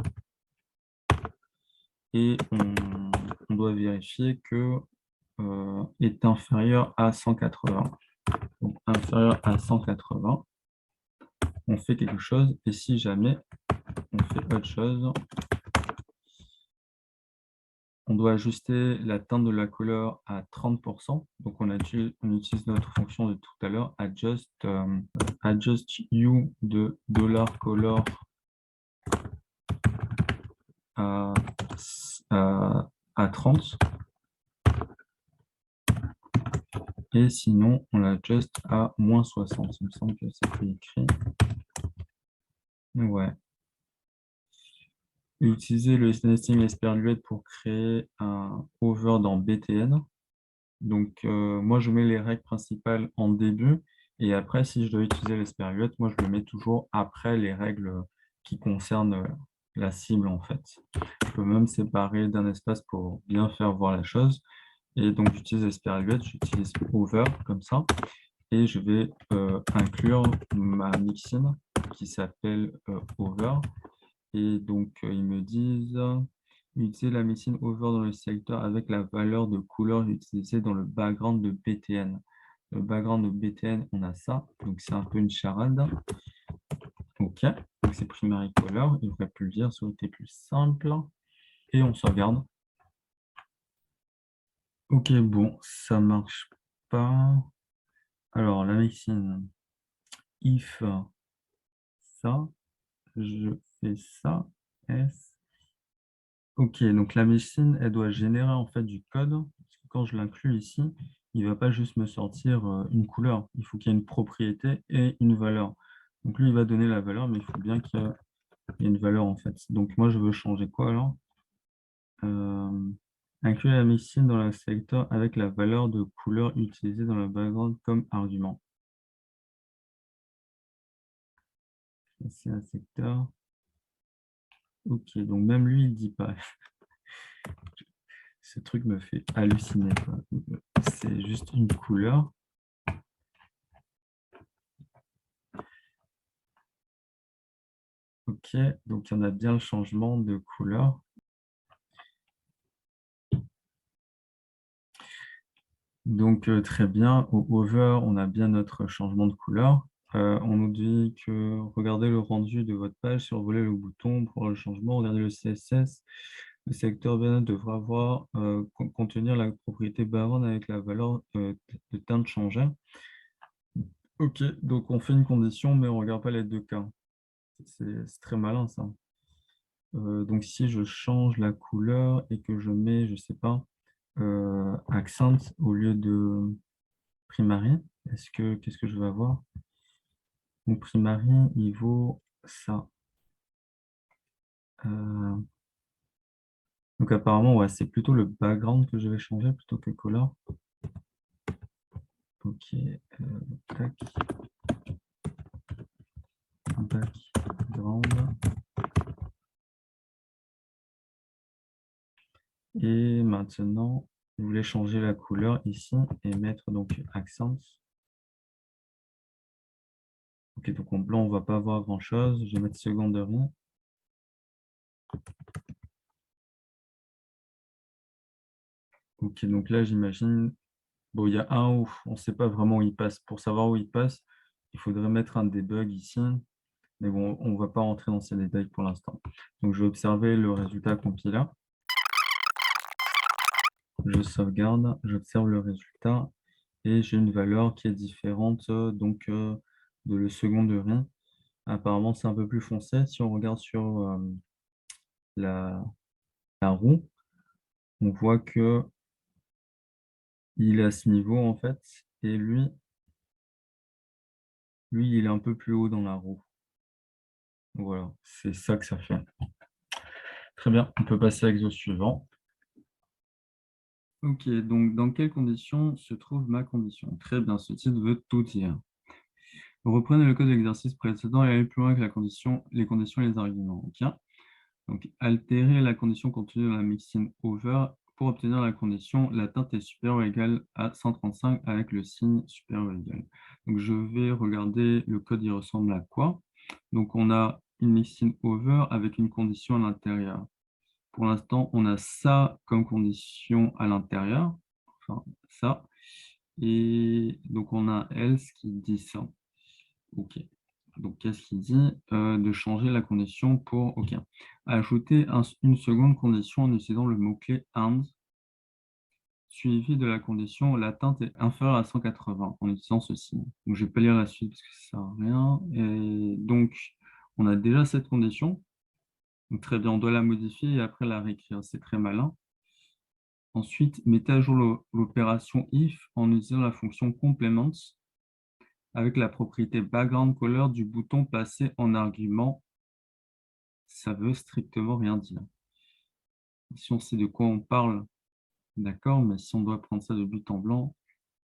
Et on doit vérifier que est inférieur à 180. Donc, inférieur à 180, on fait quelque chose. Et si jamais on fait autre chose, on doit ajuster la teinte de la couleur à 30%. Donc, on utilise notre fonction de tout à l'heure, adjust hue de $color à 30. Et sinon, on l'adjust à -60. Il me semble que c'est écrit. Ouais. Utiliser le nesting SPRUet pour créer un over dans BTN. Donc, moi, je mets les règles principales en début. Et après, si je dois utiliser l'SPRUet, moi, je le mets toujours après les règles qui concernent la cible, en fait. Je peux même séparer d'un espace pour bien faire voir la chose. Et donc, j'utilise l'SPRUet, j'utilise over comme ça. Et je vais inclure ma mixin qui s'appelle over. Et donc, ils me disent utiliser la mixin over dans le sélecteur avec la valeur de couleur utilisée dans le background de BTN. Le background de BTN, on a ça. Donc, c'est un peu une charade. OK. Donc, c'est primary color. Il aurait pu le dire, ça aurait été plus simple. Et on sauvegarde. OK, bon, ça marche pas. Alors, la mixin, if ça, je fais ça, S. Ok, donc la machine, elle doit générer en fait du code. Parce que quand je l'inclus ici, il ne va pas juste me sortir une couleur. Il faut qu'il y ait une propriété et une valeur. Donc lui, il va donner la valeur, mais il faut bien qu'il y ait Il y a une valeur en fait. Donc moi, je veux changer quoi alors? Inclure la mixine dans le sélecteur avec la valeur de couleur utilisée dans le background comme argument. C'est un secteur. Ok, donc même lui, il dit pas. Ce truc me fait halluciner, quoi. C'est juste une couleur. Ok, donc il y en a bien le changement de couleur. Donc très bien, au hover, on a bien notre changement de couleur. On nous dit que regardez le rendu de votre page, survolez le bouton pour le changement, regardez le CSS. Le secteur bien devra contenir la propriété background avec la valeur de teinte changée. Ok, donc on fait une condition, mais on ne regarde pas les deux cas. C'est très malin ça. Donc si je change la couleur et que je mets, je sais pas, accent au lieu de primary, qu'est-ce que je vais avoir? Mon primary, il vaut ça. Euh, donc apparemment, ouais, c'est plutôt le background que je vais changer plutôt que color. Ok, tac, background. Et maintenant, vous voulez changer la couleur ici et mettre donc accent. Ok, donc en blanc, on ne va pas avoir grand-chose. Je vais mettre secondary. Ok, donc là, j'imagine, bon, il y a un où on ne sait pas vraiment où il passe. Pour savoir où il passe, il faudrait mettre un debug ici. Mais bon, on ne va pas rentrer dans ces détails pour l'instant. Donc, je vais observer le résultat compilé. Je sauvegarde, j'observe le résultat et j'ai une valeur qui est différente de le secondary. Apparemment, c'est un peu plus foncé. Si on regarde sur la, la roue, on voit que il est à ce niveau en fait. Et lui, il est un peu plus haut dans la roue. Voilà, c'est ça que ça fait. Très bien, on peut passer à l'exo suivant. Ok, donc dans quelles conditions se trouve ma condition? Très bien, ce titre veut tout dire. Reprenez le code de l'exercice précédent et allez plus loin que les conditions et les arguments. Ok. Donc, altérer la condition contenue dans la mixine over pour obtenir la condition la teinte est supérieure ou égale à 135 avec le signe supérieur ou égal. Donc, je vais regarder le code, il ressemble à quoi? Donc, on a une mixine over avec une condition à l'intérieur. Pour l'instant, on a ça comme condition à l'intérieur, enfin ça, et donc on a else qui dit ça. OK. Donc, qu'est-ce qu'il dit? De changer la condition pour OK. Ajouter une seconde condition en utilisant le mot-clé AND, suivi de la condition la teinte est inférieure à 180 en utilisant ceci. Donc, je ne vais pas lire la suite parce que ça ne sert à rien. Et donc, on a déjà cette condition. Donc, très bien, on doit la modifier et après la réécrire. C'est très malin. Ensuite, mettez à jour l'opération if en utilisant la fonction complement avec la propriété background color du bouton passé en argument. Ça veut strictement rien dire. Si on sait de quoi on parle, d'accord, mais si on doit prendre ça de but en blanc,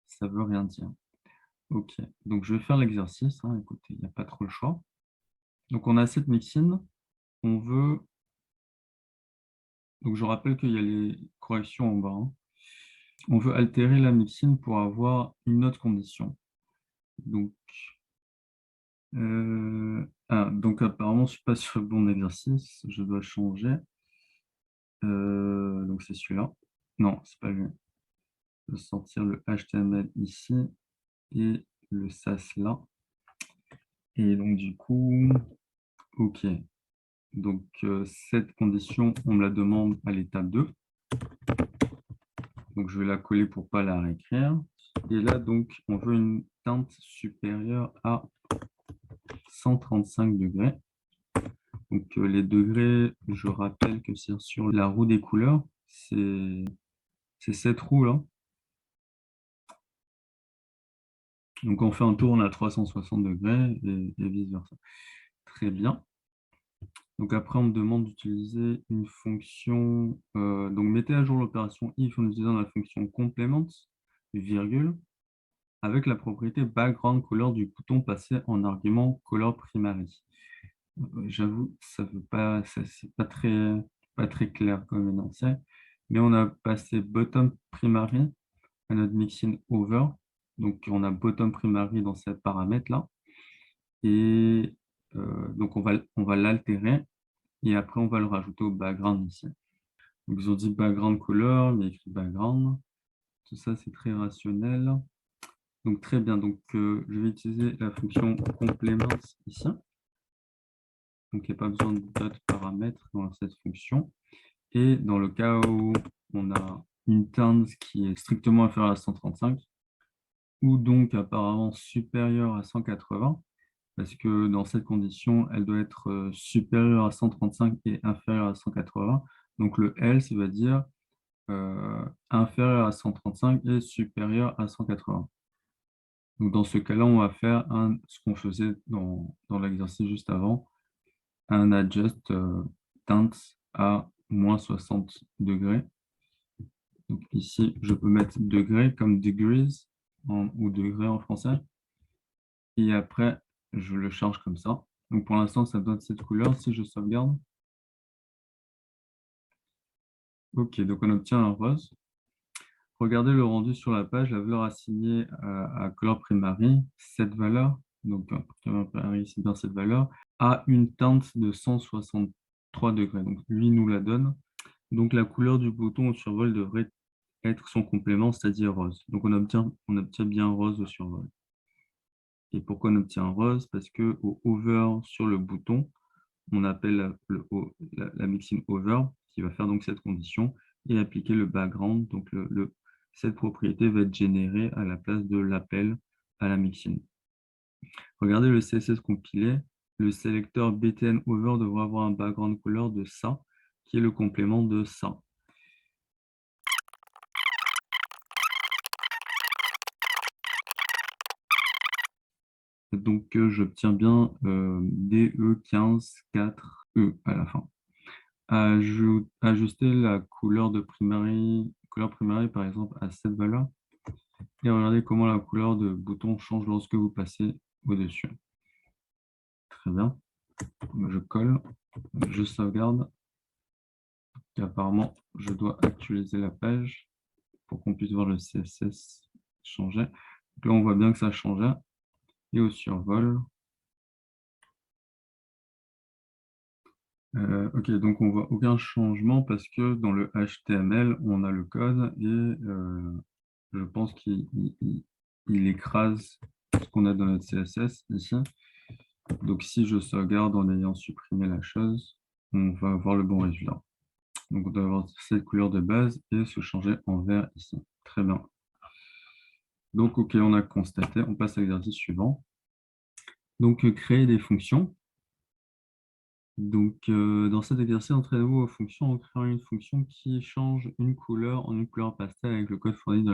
ça veut rien dire. Ok, donc je vais faire l'exercice. Hein. Écoutez, il n'y a pas trop le choix. Donc on a cette mixine. On veut. Donc je rappelle qu'il y a les corrections en bas. Hein. On veut altérer la mixine pour avoir une autre condition. Donc, donc apparemment, je ne suis pas sur le bon exercice. Je dois changer. Donc c'est celui-là. Non, c'est pas lui. Je vais sortir le HTML ici et le SAS là. Et donc du coup, OK. Donc cette condition, on me la demande à l'étape 2. Donc je vais la coller pour ne pas la réécrire. Et là, donc, on veut une teinte supérieure à 135 degrés. Donc les degrés, je rappelle que c'est sur la roue des couleurs. C'est cette roue-là. Donc on fait un tour, on a 360 degrés et vice-versa. Très bien. Donc après, on me demande d'utiliser une fonction. Donc mettez à jour l'opération if en utilisant la fonction complement, virgule, avec la propriété background color du bouton passé en argument color primary. J'avoue, ça veut pas, c'est pas très clair comme énoncé, mais on a passé bottom primary à notre mixin over. Donc on a bottom primary dans ces paramètres-là. Et donc on va l'altérer et après on va le rajouter au background ici. Donc ils ont dit background color, mais écrit background. Tout ça c'est très rationnel. Donc très bien, donc je vais utiliser la fonction complement ici. Donc il n'y a pas besoin d'autres paramètres dans cette fonction. Et dans le cas où on a une tinte qui est strictement inférieure à 135, ou donc apparemment supérieure à 180, parce que dans cette condition, elle doit être supérieure à 135 et inférieure à 180. Donc le else va dire inférieur à 135 et supérieur à 180. Donc dans ce cas-là, on va faire ce qu'on faisait dans l'exercice juste avant, un adjust tinte à moins 60 degrés. Donc ici, je peux mettre degrés comme degrees ou degrés en français. Et après, je le charge comme ça. Donc pour l'instant, ça donne cette couleur si je sauvegarde. Ok, donc on obtient un rose. Regardez le rendu sur la page, la valeur assignée à color primary, cette valeur, donc color primary, c'est bien cette valeur, a une teinte de 163 degrés. Donc lui nous la donne. Donc la couleur du bouton au survol devrait être son complément, c'est-à-dire rose. Donc on obtient bien rose au survol. Et pourquoi on obtient rose? Parce que au hover sur le bouton, on appelle la mixin over, qui va faire donc cette condition, et appliquer le background. Donc cette propriété va être générée à la place de l'appel à la mixin. Regardez le CSS compilé. Le sélecteur btn over devra avoir un background color de ça, qui est le complément de ça. Donc, j'obtiens bien DE15-4E à la fin. Ajuster la couleur de couleur primary, par exemple, à cette valeur. Et regardez comment la couleur de bouton change lorsque vous passez au-dessus. Très bien. Je colle, je sauvegarde. Et apparemment, je dois actualiser la page pour qu'on puisse voir le CSS changer. Donc là, on voit bien que ça a changé. Et au survol, ok, donc on voit aucun changement parce que dans le HTML, on a le code et je pense qu'il écrase ce qu'on a dans notre CSS ici. Donc si je sauvegarde en ayant supprimé la chose, on va avoir le bon résultat. Donc on doit avoir cette couleur de base et se changer en vert ici. Très bien. Donc ok, on a constaté, on passe à l'exercice suivant. Donc créer des fonctions. Donc, dans cet exercice, entraînez-vous aux fonctions en créant une fonction qui change une couleur en une couleur pastel avec le code fourni dans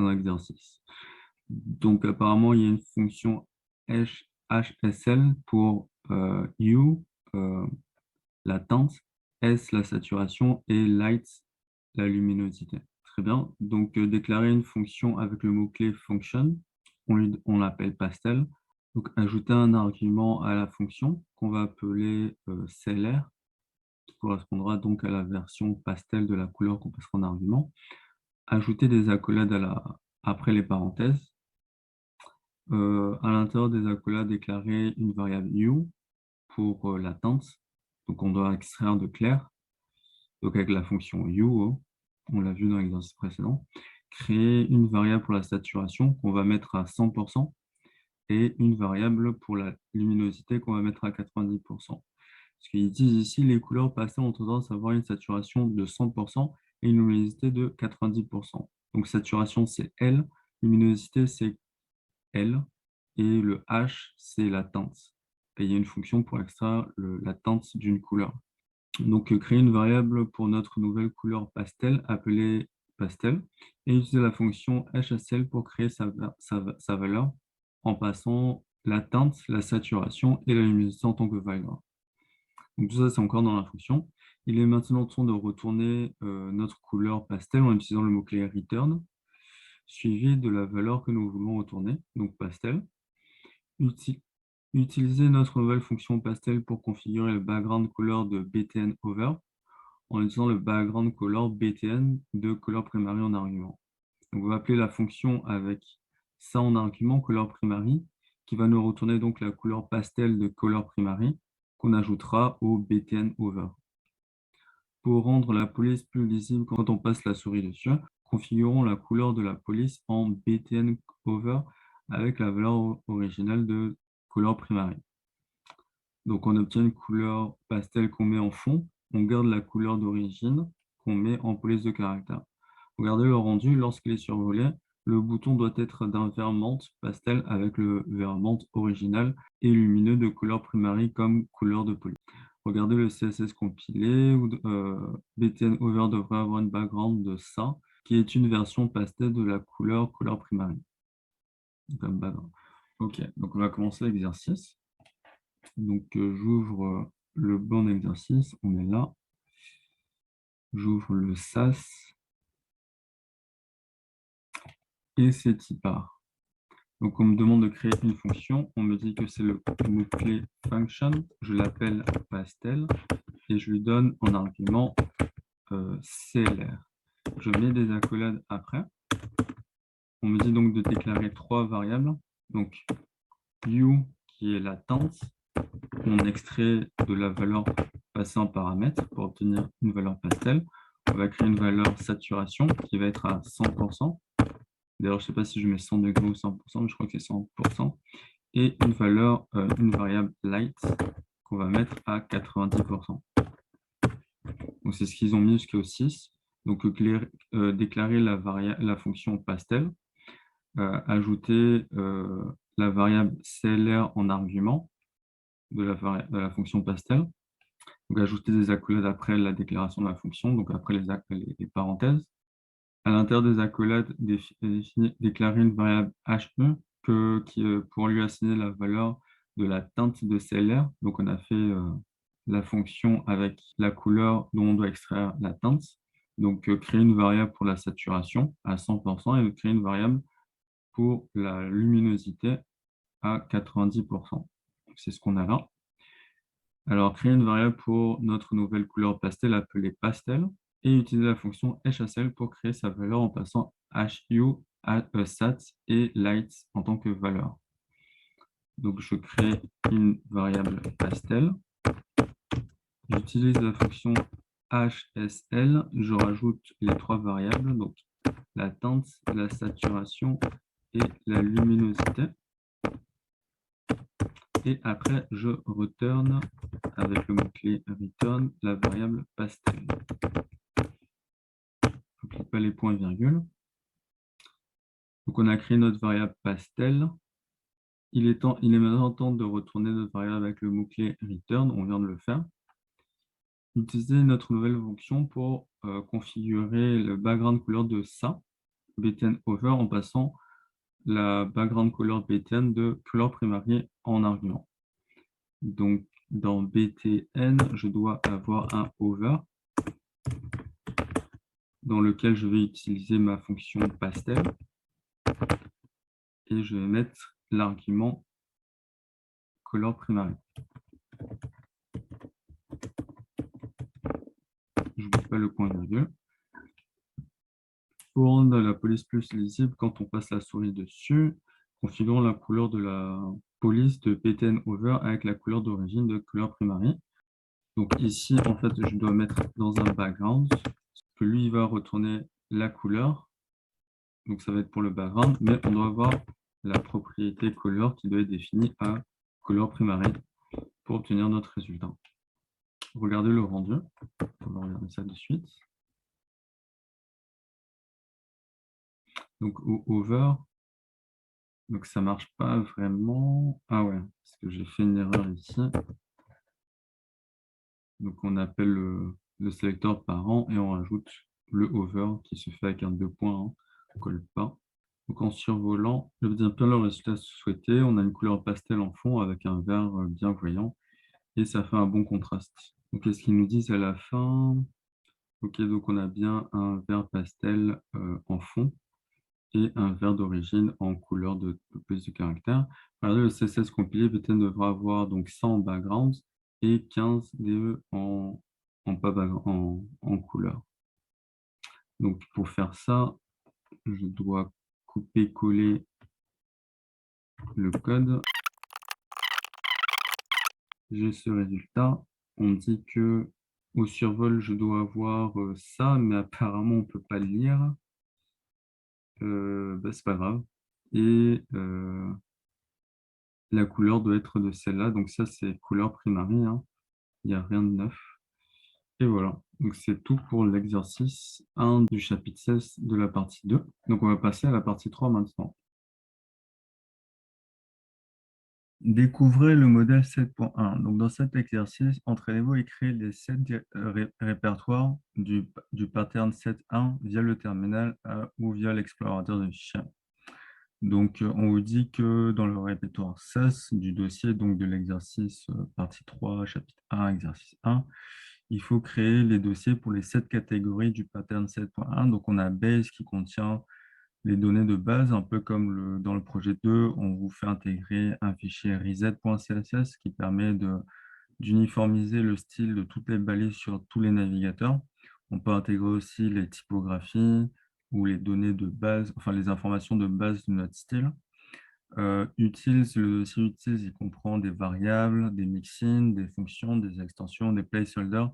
l'exercice. Donc, apparemment, il y a une fonction HSL pour hue, la teinte, S, la saturation et light, la luminosité. Très bien. Donc, déclarer une fonction avec le mot-clé function, on l'appelle pastel. Donc, ajouter un argument à la fonction qu'on va appeler CLR, qui correspondra donc à la version pastel de la couleur qu'on passera en argument. Ajouter des accolades après les parenthèses. À l'intérieur des accolades, déclarer une variable hue pour la teinte. Donc, on doit extraire de clair. Donc, avec la fonction hue, on l'a vu dans l'exercice précédent. Créer une variable pour la saturation qu'on va mettre à 100%. Et une variable pour la luminosité qu'on va mettre à 90%. Ce qu'ils disent ici, les couleurs pastel ont tendance à avoir une saturation de 100% et une luminosité de 90%. Donc saturation, c'est L, luminosité, c'est L, et le H, c'est la teinte. Et il y a une fonction pour extraire la teinte d'une couleur. Donc créer une variable pour notre nouvelle couleur pastel appelée pastel et utiliser la fonction HSL pour créer sa valeur en passant la teinte, la saturation et la luminosité en tant que valeur. Donc tout ça, c'est encore dans la fonction. Il est maintenant temps de retourner notre couleur pastel en utilisant le mot-clé return, suivi de la valeur que nous voulons retourner, donc pastel. Utiliser notre nouvelle fonction pastel pour configurer le background color de btn over en utilisant le background color btn de color primary en argument. Donc, on va appeler la fonction avec ça en argument color primary qui va nous retourner donc la couleur pastel de color primary qu'on ajoutera au btn over. Pour rendre la police plus lisible quand on passe la souris dessus, configurons la couleur de la police en btn over avec la valeur originale de color primary. Donc, on obtient une couleur pastel qu'on met en fond. On garde la couleur d'origine qu'on met en police de caractère. Regardez le rendu, lorsqu'il est survolé, le bouton doit être d'un vert menthe pastel avec le vert menthe original et lumineux de couleur primary comme couleur de police. Regardez le CSS compilé, où BTN Over devrait avoir une background de ça, qui est une version pastel de la couleur primary. Comme background. Ok, donc on va commencer l'exercice. Donc, j'ouvre le banc d'exercice, on est là. J'ouvre le SAS et c'est part. Donc, on me demande de créer une fonction. On me dit que c'est le mot-clé function. Je l'appelle pastel et je lui donne en argument CLR. Je mets des accolades après. On me dit donc de déclarer 3 variables. Donc, hue qui est la teinte. On extrait de la valeur passée en paramètre pour obtenir une valeur pastel. On va créer une valeur saturation qui va être à 100%. D'ailleurs, je ne sais pas si je mets 100 degrés ou 100%, mais je crois que c'est 100%. Et une valeur, une variable light qu'on va mettre à 90%. Donc, c'est ce qu'ils ont mis jusqu'au 6. Donc, déclarer la fonction pastel, ajouter la variable CLR en argument de la fonction pastel. Donc, ajouter des accolades après la déclaration de la fonction, donc après les parenthèses. À l'intérieur des accolades, déclarer une variable HE pour lui assigner la valeur de la teinte de CLR. Donc, on a fait la fonction avec la couleur dont on doit extraire la teinte. Donc, créer une variable pour la saturation à 100% et créer une variable pour la luminosité à 90%. C'est ce qu'on a là. Alors, créer une variable pour notre nouvelle couleur pastel appelée pastel et utiliser la fonction hsl pour créer sa valeur en passant hue, sat et light en tant que valeur. Donc, je crée une variable pastel. J'utilise la fonction hsl. Je rajoute les 3 variables, donc la teinte, la saturation et la luminosité. Et après, je return avec le mot-clé return la variable pastel. Je ne clique pas les points et virgules. Donc, on a créé notre variable pastel. Il est maintenant temps de retourner notre variable avec le mot-clé return. On vient de le faire. Utiliser notre nouvelle fonction pour configurer le background color de ça, btn over, en passant la background color btn de color primary en argument. Donc, dans btn, je dois avoir un over dans lequel je vais utiliser ma fonction pastel et je vais mettre l'argument color primary. Je ne bouge pas le point virgule. Pour rendre la police plus lisible quand on passe la souris dessus, configurons la couleur de la police de btn over avec la couleur d'origine de color primary. Donc ici, en fait, je dois mettre dans un background que lui va retourner la couleur. Donc ça va être pour le background, mais on doit avoir la propriété color qui doit être définie à color primary pour obtenir notre résultat. Regardez le rendu. On va regarder ça de suite. Donc au over, donc ça marche pas vraiment. Ah ouais, parce que j'ai fait une erreur ici. Donc on appelle le sélecteur parent et on rajoute le over qui se fait avec un 2 points, hein. On ne colle pas. Donc en survolant, j'obtiens bien le résultat souhaité. On a une couleur pastel en fond avec un vert bien voyant et ça fait un bon contraste. Donc, qu'est-ce qu'ils nous disent à la fin? Ok, donc on a bien un vert pastel en fond et un vert d'origine en couleur de plus de caractère. Alors, le CSS compilé peut-être devra avoir donc 100 en background et 15 DE en, pas en couleur. Donc pour faire ça, je dois couper-coller le code. J'ai ce résultat. On dit que au survol, je dois avoir ça, mais apparemment, on ne peut pas le lire. C'est pas grave. Et la couleur doit être de celle-là. Donc ça, c'est couleur primary, hein. Il n'y a rien de neuf. Et voilà. Donc c'est tout pour l'exercice 1 du chapitre 16 de la partie 2. Donc on va passer à la partie 3 maintenant. Découvrez le modèle 7.1. Donc, dans cet exercice, entraînez-vous à créer les 7 répertoires du pattern 7.1 via le terminal ou via l'explorateur de fichiers. Donc, on vous dit que dans le répertoire SAS du dossier donc de l'exercice partie 3, chapitre 1, exercice 1, il faut créer les dossiers pour les 7 catégories du pattern 7.1. Donc, on a base qui contient les données de base, un peu comme dans le projet 2, on vous fait intégrer un fichier reset.css qui permet d'uniformiser le style de toutes les balises sur tous les navigateurs. On peut intégrer aussi les typographies ou les données de base, enfin les informations de base de notre style. Utils, le dossier utils, il comprend des variables, des mixins, des fonctions, des extensions, des placeholders,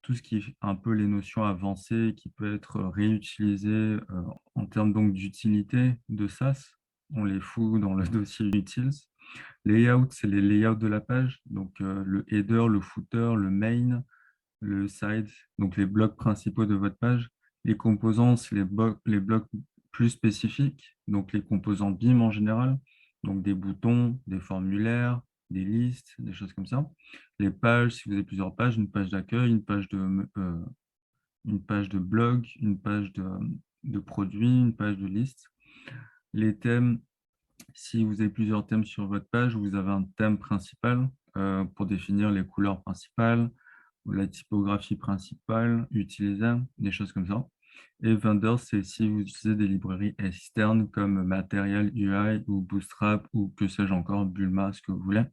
tout ce qui est un peu les notions avancées qui peut être réutilisé en termes donc d'utilité de SAS. On les fout dans le dossier utils. Layout, c'est les layouts de la page, donc le header, le footer, le main, le side, donc les blocs principaux de votre page. Les composants, c'est les blocs plus spécifiques, donc les composants BIM en général, donc des boutons, des formulaires, des listes, des choses comme ça. Les pages, si vous avez plusieurs pages, une page d'accueil, une page de blog, une page de produits, une page de liste. Les thèmes, si vous avez plusieurs thèmes sur votre page, vous avez un thème principal pour définir les couleurs principales, la typographie principale utilisée, des choses comme ça. Et vendor, c'est si vous utilisez des librairies externes comme Material UI ou Bootstrap ou que sais-je encore, Bulma, ce que vous voulez,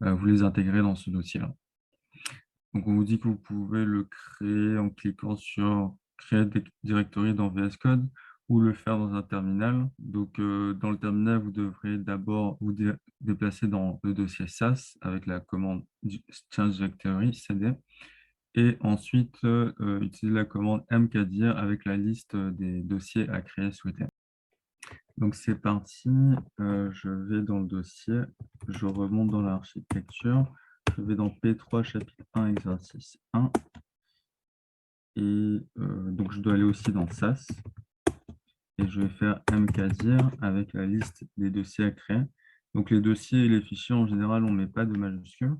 vous les intégrez dans ce dossier-là. Donc, on vous dit que vous pouvez le créer en cliquant sur Créer des directory dans VS Code ou le faire dans un terminal. Donc, dans le terminal, vous devrez d'abord vous déplacer dans le dossier SAS avec la commande Change Directory, CD, et ensuite utiliser la commande mkdir avec la liste des dossiers à créer souhaités. Donc, c'est parti. Je vais dans le dossier, je remonte dans l'architecture. Je vais dans P3, chapitre 1, exercice 1. Et donc, je dois aller aussi dans SAS. Et je vais faire mkdir avec la liste des dossiers à créer. Donc, les dossiers et les fichiers, en général, on ne met pas de majuscules.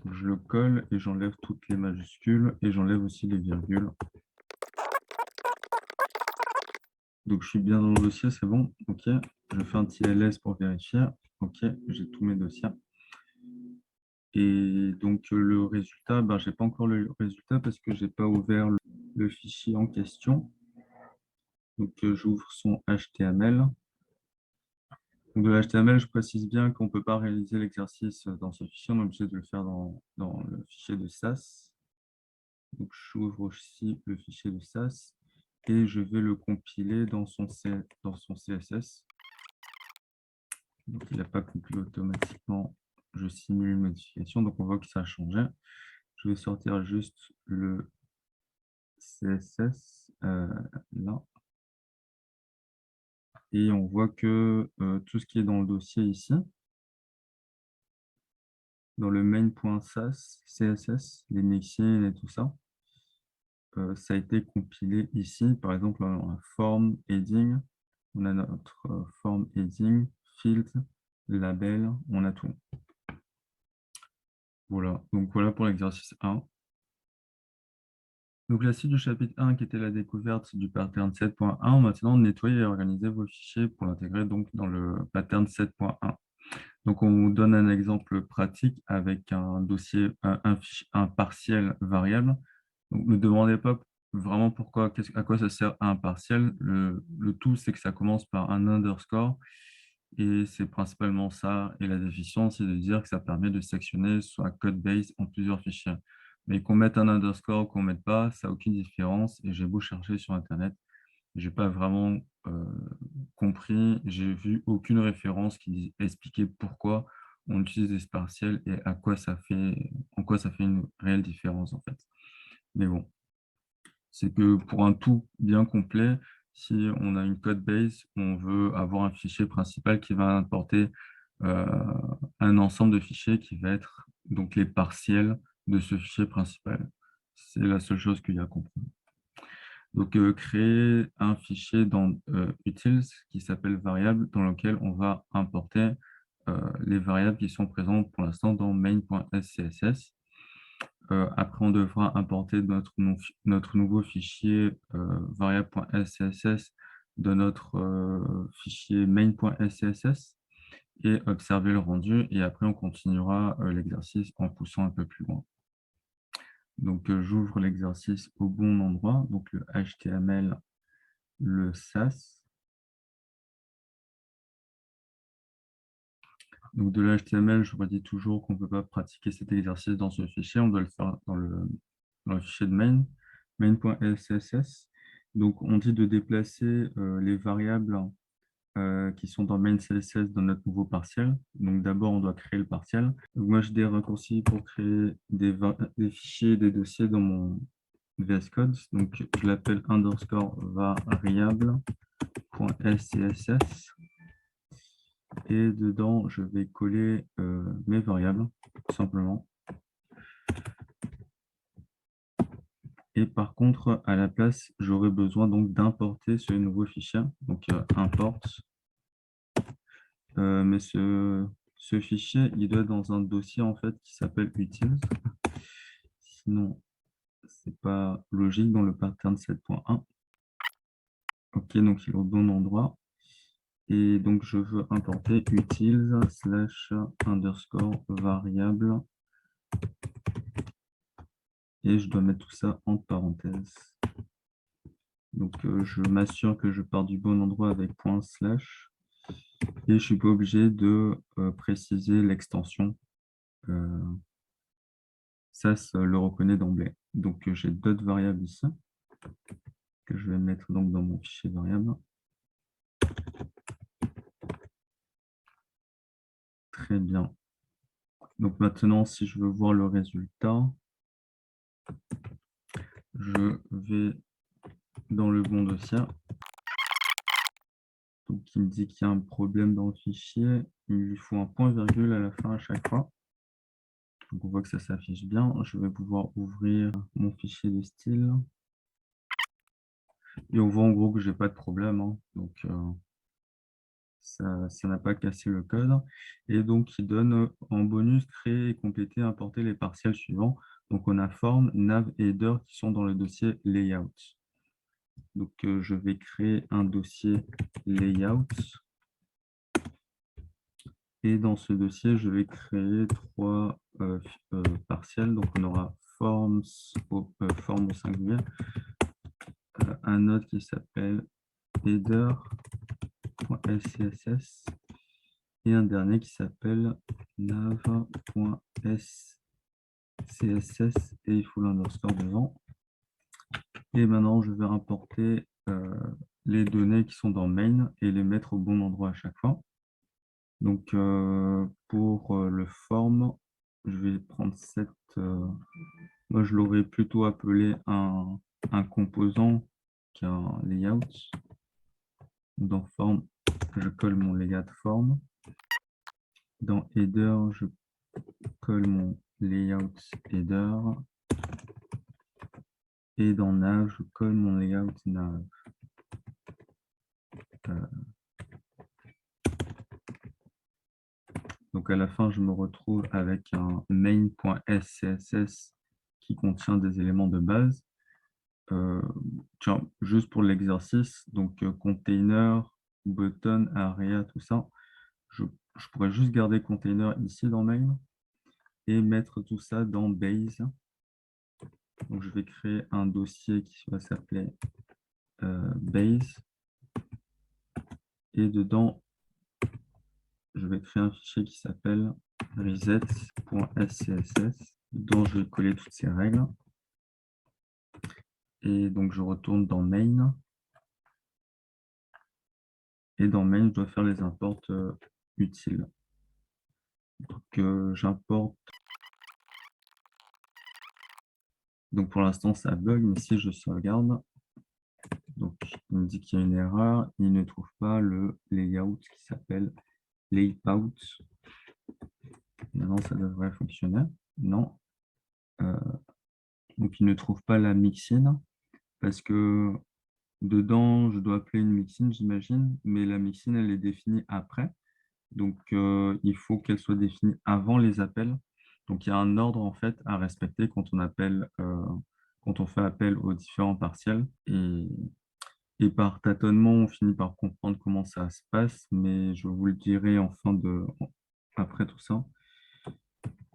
Donc, je le colle et j'enlève toutes les majuscules et j'enlève aussi les virgules. Donc, je suis bien dans le dossier, c'est bon. OK. Je fais un petit ls pour vérifier. OK, j'ai tous mes dossiers. Et donc, le résultat, ben, je n'ai pas encore le résultat parce que je n'ai pas ouvert le fichier en question. Donc, j'ouvre son HTML. Donc, de l'HTML, je précise bien qu'on ne peut pas réaliser l'exercice dans ce fichier. On est obligé de le faire dans le fichier de SAS. Donc, j'ouvre aussi le fichier de SAS et je vais le compiler dans son CSS. Donc, il n'a pas compilé automatiquement. Je simule une modification. Donc, on voit que ça a changé. Je vais sortir juste le CSS là. Et on voit que tout ce qui est dans le dossier ici, dans le main.sas, CSS, les mixins et tout ça, ça a été compilé ici. Par exemple, on a form, heading, on a notre form, heading, field, label, on a tout. Voilà, donc voilà pour l'exercice 1. Donc la suite du chapitre 1 qui était la découverte du pattern 7.1, maintenant nettoyez et organisez vos fichiers pour l'intégrer donc dans le pattern 7.1. Donc, on donne un exemple pratique avec un dossier, un partiel variable. Donc, ne demandez pas vraiment pourquoi, à quoi ça sert un partiel. Le tout, c'est que ça commence par un underscore et c'est principalement ça. Et la définition, c'est de dire que ça permet de sectionner soit code base en plusieurs fichiers. Mais qu'on mette un underscore ou qu'on ne mette pas, ça n'a aucune différence. Et j'ai beau chercher sur Internet, j'ai pas vraiment compris, j'ai vu aucune référence qui expliquait pourquoi on utilise des partiels et à quoi ça fait, en quoi ça fait une réelle différence en fait. Mais bon, c'est que pour un tout bien complet, si on a une code base, on veut avoir un fichier principal qui va importer euh, un ensemble de fichiers qui va être donc les partiels de ce fichier principal. C'est la seule chose qu'il y a à comprendre. Donc, créer un fichier dans utils qui s'appelle variable dans lequel on va importer les variables qui sont présentes pour l'instant dans main.scss. Après, on devra importer notre nouveau fichier variable.scss dans notre fichier main.scss et observer le rendu. Et après, on continuera l'exercice en poussant un peu plus loin. Donc, j'ouvre l'exercice au bon endroit, donc le HTML, le SAS. Donc, de l'HTML, je redis toujours qu'on ne peut pas pratiquer cet exercice dans ce fichier, on doit le faire dans le fichier de main, main.scss. Donc, on dit de déplacer les variables qui sont dans main.css dans notre nouveau partiel. Donc, d'abord, on doit créer le partiel. Donc, moi, j'ai des raccourcis pour créer des fichiers, des dossiers dans mon VS Code. Donc, je l'appelle underscore variable.scss. Et dedans, je vais coller mes variables, tout simplement. Et par contre, à la place, j'aurai besoin donc d'importer ce nouveau fichier. Donc, import. Mais ce fichier, il doit être dans un dossier en fait qui s'appelle utils. Sinon, c'est pas logique dans le pattern 7.1. Ok, donc il est au bon endroit. Et donc, je veux importer utils / underscore variable. Et je dois mettre tout ça entre parenthèses. Donc, je m'assure que je pars du bon endroit avec /. Et je ne suis pas obligé de préciser l'extension. Ça le reconnaît d'emblée. Donc, j'ai d'autres variables ici que je vais mettre donc dans mon fichier variable. Très bien. Donc, maintenant, si je veux voir le résultat, je vais dans le bon dossier. Donc, il me dit qu'il y a un problème dans le fichier. Il lui faut un point virgule à la fin à chaque fois. Donc, on voit que ça s'affiche bien. Je vais pouvoir ouvrir mon fichier de style. Et on voit en gros que je n'ai pas de problème. Hein. Donc, ça n'a pas cassé le code. Et donc, il donne en bonus créer et compléter, importer les partiels suivants. Donc, on a form, nav et header qui sont dans le dossier layout. Donc, je vais créer un dossier layout. Et dans ce dossier, je vais créer trois partiels. Donc, on aura form au singulier, un autre qui s'appelle header.scss et un dernier qui s'appelle nav.scss et il faut l'underscore devant. Et maintenant, je vais importer les données qui sont dans main et les mettre au bon endroit à chaque fois. Donc, pour le form, je vais prendre cette... moi, je l'aurais plutôt appelé un composant qu'un layout. Dans form, je colle mon layout form. Dans header, je colle mon layout header. Et dans nav, je colle mon layout nav. Donc à la fin, je me retrouve avec un main.scss qui contient des éléments de base. Tiens, juste pour l'exercice, donc container, button, area, tout ça, je pourrais juste garder container ici dans main et mettre tout ça dans base. Donc, je vais créer un dossier qui va s'appeler base. Et dedans, je vais créer un fichier qui s'appelle reset.scss, dont je vais coller toutes ces règles. Et donc, je retourne dans main. Et dans main, je dois faire les imports utiles. Donc, j'importe. Donc, pour l'instant, ça bug, mais si je sauvegarde, donc, il me dit qu'il y a une erreur. Il ne trouve pas le layout qui s'appelle layout. Maintenant, ça devrait fonctionner. Non. Donc, il ne trouve pas la mixin parce que dedans, je dois appeler une mixin, j'imagine, mais la mixin, elle est définie après. Donc, il faut qu'elle soit définie avant les appels. Donc, il y a un ordre en fait à respecter quand on appelle, quand on fait appel aux différents partiels. Et par tâtonnement, on finit par comprendre comment ça se passe, mais je vous le dirai après tout ça.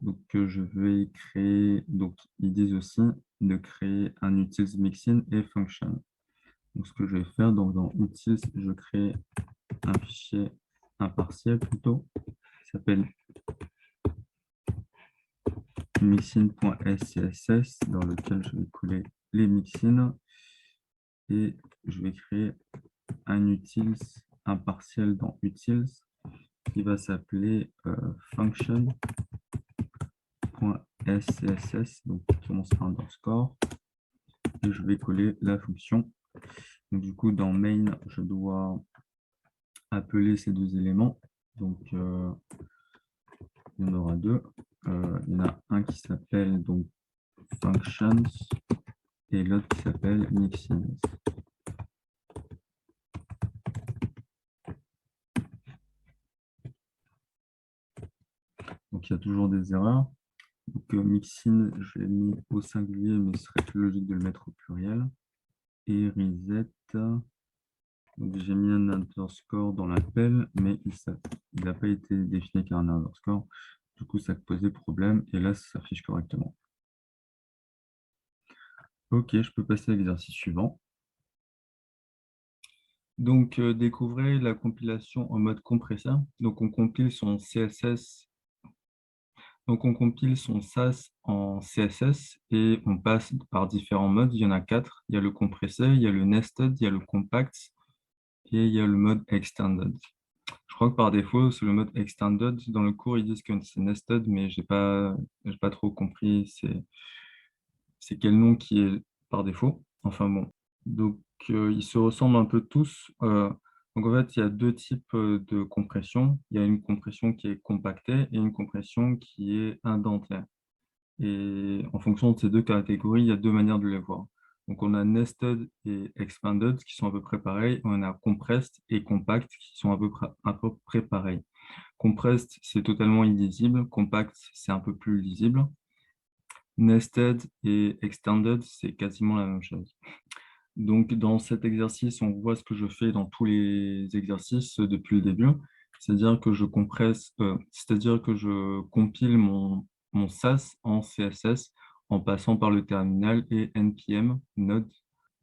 Donc, je vais créer, donc ils disent aussi de créer un utils mixin et function. Donc, ce que je vais faire, donc dans utils, je crée un fichier, un partiel plutôt, qui s'appelle mixin.scss, dans lequel je vais coller les mixins et je vais créer un utils, un partiel dans utils qui va s'appeler function.scss, donc qui commence par underscore, et je vais coller la fonction. Donc, du coup, dans main, je dois appeler ces deux éléments. Donc, il y en aura deux. Il y en a un qui s'appelle donc functions et l'autre qui s'appelle mixins. Donc, il y a toujours des erreurs. Donc, mixin, je l'ai mis au singulier, mais ce serait plus logique de le mettre au pluriel. Et reset, donc j'ai mis un underscore dans l'appel, mais il n'a pas été défini qu'un underscore. Du coup, ça posait problème. Et là, ça s'affiche correctement. Ok, je peux passer à l'exercice suivant. Donc, découvrez la compilation en mode compresseur. Donc, on compile son CSS. Donc, on compile son SAS en CSS et on passe par différents modes. Il y en a 4. Il y a le compressé, il y a le nested, il y a le compact et il y a le mode extended. Je crois que par défaut, c'est le mode extended. Dans le cours, ils disent que c'est nested, mais je n'ai pas trop compris c'est quel nom qui est par défaut. Enfin bon. Donc, ils se ressemblent un peu tous. Donc, en fait, il y a deux types de compression. Il y a une compression qui est compactée et une compression qui est indentée. Et en fonction de ces deux catégories, il y a deux manières de les voir. Donc, on a nested et expanded qui sont à peu près pareils. On a compressed et compact qui sont à peu près pareils. Compressed, c'est totalement illisible. Compact, c'est un peu plus lisible. Nested et extended, c'est quasiment la même chose. Donc, dans cet exercice, on voit ce que je fais dans tous les exercices depuis le début. C'est-à-dire que je compresse, c'est-à-dire que je compile mon SAS en CSS en passant par le terminal et npm node.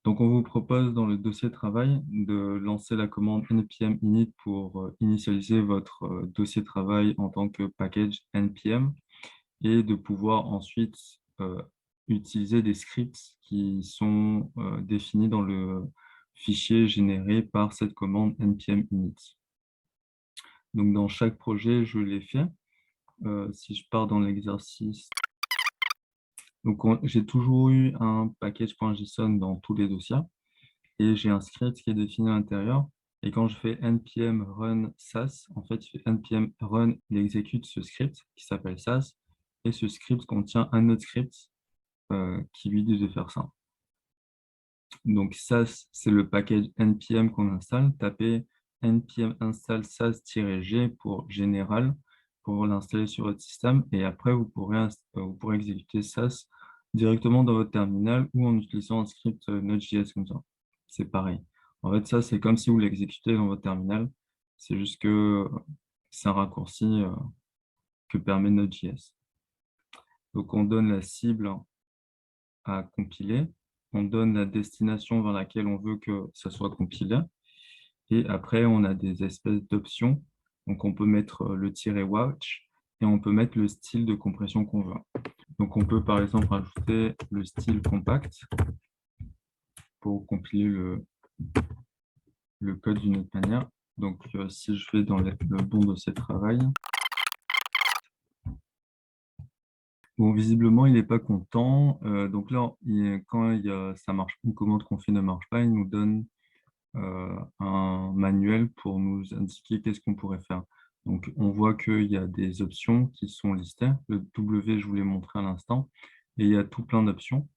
Donc, on vous propose dans le dossier travail de lancer la commande npm init pour initialiser votre dossier travail en tant que package npm et de pouvoir ensuite utiliser des scripts qui sont définis dans le fichier généré par cette commande npm init. Donc, dans chaque projet, je l'ai fait. Si je pars dans l'exercice, donc j'ai toujours eu un package.json dans tous les dossiers et j'ai un script qui est défini à l'intérieur. Et quand je fais npm run sas, en fait, il fait npm run, il exécute ce script qui s'appelle sas, et ce script contient un autre script qui lui dit de faire ça. Donc sas, c'est le package npm qu'on installe. Tapez npm install sas-g pour général, pour l'installer sur votre système. Et après, vous pourrez exécuter sas directement dans votre terminal ou en utilisant un script Node.js comme ça. C'est pareil. En fait, ça, c'est comme si vous l'exécutez dans votre terminal. C'est juste que C'est un raccourci que permet Node.js. Donc, on donne la cible à compiler, on donne la destination vers laquelle on veut que ça soit compilé, et après, on a des espèces d'options. Donc, on peut mettre le tiret watch et on peut mettre le style de compression qu'on veut. Donc, on peut par exemple rajouter le style compact pour compiler le code d'une autre manière. Donc, si je vais dans le bon dossier de travail, bon, visiblement, il n'est pas content. Donc là, quand ça marche, une commande qu'on fait ne marche pas, il nous donne un manuel pour nous indiquer qu'est-ce qu'on pourrait faire. Donc, on voit qu'il y a des options qui sont listées. Le W, je vous l'ai montré à l'instant. Et il y a tout plein d'options.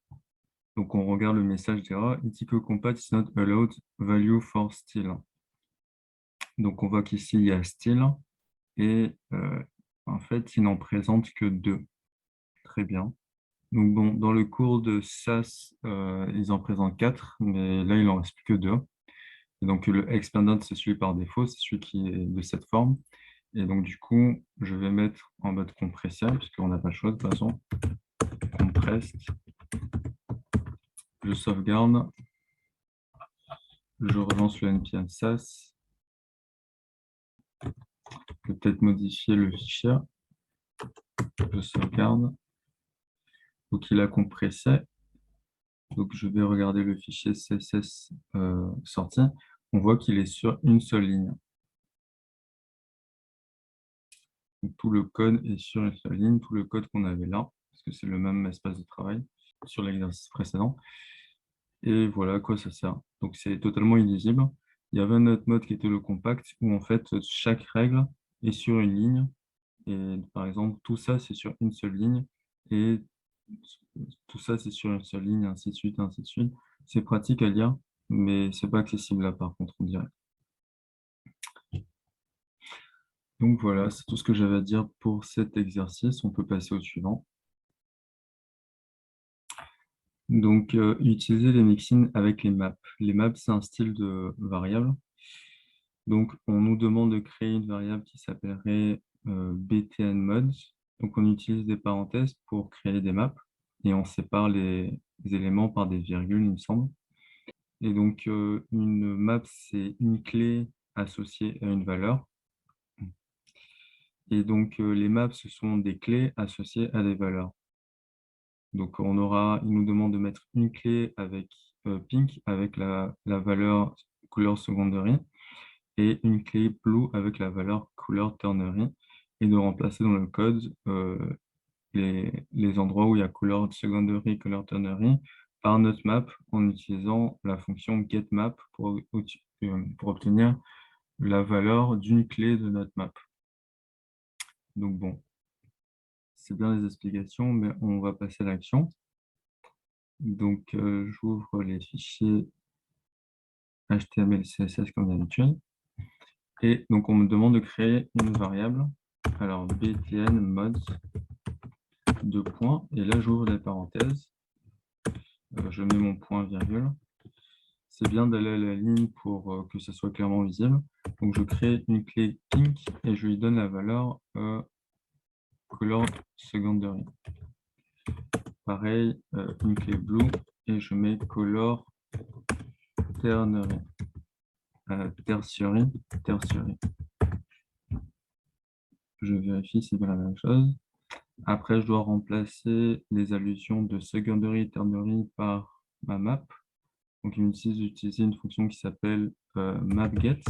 Donc, on regarde le message d'erreur. Itico compat is not allowed value for style. Donc, on voit qu'ici, il y a style. Et en fait, il n'en présente que 2. Très bien. Donc, bon, dans le cours de SAS, ils en présentent 4, mais là, il n'en reste plus que 2. Et donc, le expanded, c'est celui par défaut, c'est celui qui est de cette forme. Et donc, du coup, je vais mettre en mode compressé, puisqu'on n'a pas le choix de toute façon. Compressed. Je sauvegarde. Je relance le npm SAS. Je peux peut-être modifier le fichier. Je sauvegarde. Donc, il a compressé. Donc, je vais regarder le fichier CSS sorti. On voit qu'il est sur une seule ligne. Donc, tout le code est sur une seule ligne, tout le code qu'on avait là, parce que c'est le même espace de travail sur l'exercice précédent. Et voilà à quoi ça sert. Donc, c'est totalement illisible. Il y avait un autre mode qui était le compact, où en fait, chaque règle est sur une ligne. Et par exemple, tout ça, c'est sur une seule ligne. Et tout ça, c'est sur une seule ligne, ainsi de suite, ainsi de suite. C'est pratique à lire, mais c'est pas accessible là, par contre, on dirait. Donc voilà, c'est tout ce que j'avais à dire pour cet exercice. On peut passer au suivant. Donc, utiliser les mixins avec les maps. Les maps, c'est un style de variable. Donc, on nous demande de créer une variable qui s'appellerait btnMods. Donc, on utilise des parenthèses pour créer des maps et on sépare les éléments par des virgules, il me semble. Et donc, une map, c'est une clé associée à une valeur. Et donc, les maps, ce sont des clés associées à des valeurs. Donc, il nous demande de mettre une clé avec pink, avec la valeur couleur secondary, et une clé blue avec la valeur couleur ternary, et de remplacer dans le code les endroits où il y a couleur secondary, couleur ternary, par notre map en utilisant la fonction getMap pour obtenir la valeur d'une clé de notre map. Donc bon, c'est bien les explications, mais on va passer à l'action. Donc, j'ouvre les fichiers HTML, CSS comme d'habitude. Et donc, on me demande de créer une variable. Alors, btn mods, deux points. Et là, j'ouvre des parenthèses. Je mets mon point virgule. C'est bien d'aller à la ligne pour que ce soit clairement visible. Donc, je crée une clé pink et je lui donne la valeur color secondary. Pareil, une clé blue et je mets color ternary. Tertiary. Je vérifie si c'est bien la même chose. Après, je dois remplacer les allusions de secondary et ternary par ma map. Donc, il me dit d'utiliser une fonction qui s'appelle mapget.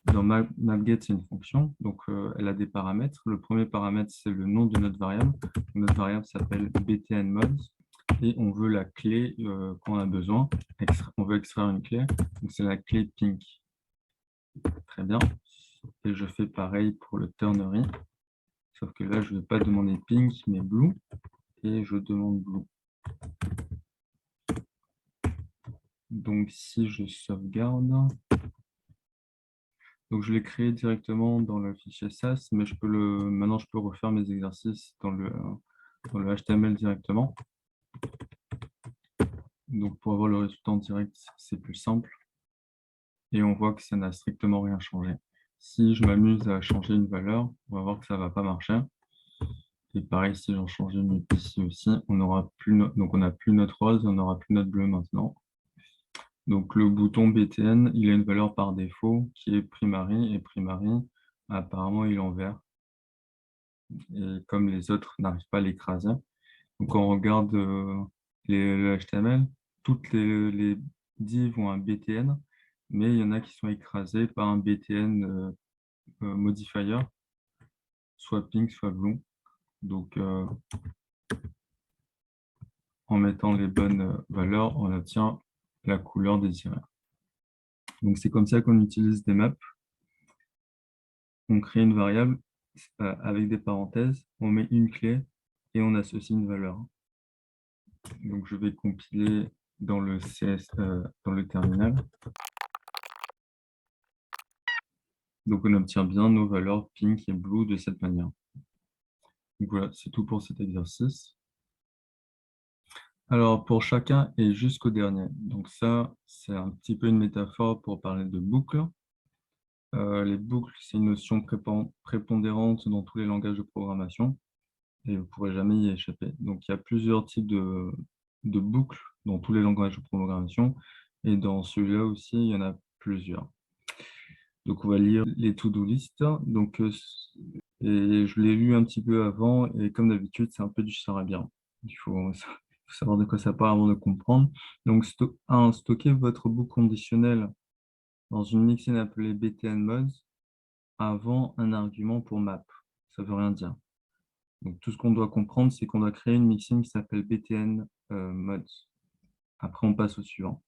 Dans mapget, c'est une fonction, donc elle a des paramètres. Le premier paramètre, c'est le nom de notre variable. Notre variable s'appelle btnMods et on veut la clé qu'on a besoin. On veut extraire une clé, donc c'est la clé pink. Très bien. Et je fais pareil pour le ternary. Sauf que là, je ne vais pas demander pink, mais blue. Et je demande blue. Donc, si je sauvegarde, donc je l'ai créé directement dans le fichier SAS, mais maintenant je peux refaire mes exercices dans le HTML directement. Donc, pour avoir le résultat en direct, c'est plus simple. Et on voit que ça n'a strictement rien changé. Si je m'amuse à changer une valeur, on va voir que ça va pas marcher. Et pareil, si j'en change une ici aussi, on aura plus donc on n'a plus notre rose, on n'aura plus notre bleu maintenant. Donc le bouton BTN, il a une valeur par défaut qui est primary, et primary, apparemment, il est en vert. Et comme les autres n'arrivent pas à l'écraser. Donc quand on regarde le HTML, toutes les divs ont un BTN, mais il y en a qui sont écrasés par un BTN modifier, soit pink, soit blue. Donc en mettant les bonnes valeurs, on obtient la couleur désirée. Donc c'est comme ça qu'on utilise des maps. On crée une variable avec des parenthèses, on met une clé et on associe une valeur. Donc je vais compiler dans le CS, dans le terminal. Donc on obtient bien nos valeurs pink et blue de cette manière. Donc voilà, c'est tout pour cet exercice. Alors pour chacun et jusqu'au dernier. Donc ça, c'est un petit peu une métaphore pour parler de boucles. Les boucles, c'est une notion prépondérante dans tous les langages de programmation et vous ne pourrez jamais y échapper. Donc il y a plusieurs types de boucles dans tous les langages de programmation et dans celui-là aussi, il y en a plusieurs. Donc on va lire les to-do list. Donc, et je l'ai lu un petit peu avant et comme d'habitude, c'est un peu du charabia. Il faut savoir de quoi ça parle avant de comprendre. Donc, stocker votre boucle conditionnelle dans une mixine appelée btn-mods avant un argument pour map. Ça veut rien dire. Donc, tout ce qu'on doit comprendre, c'est qu'on doit créer une mixine qui s'appelle btn-mods. Après, on passe au suivant.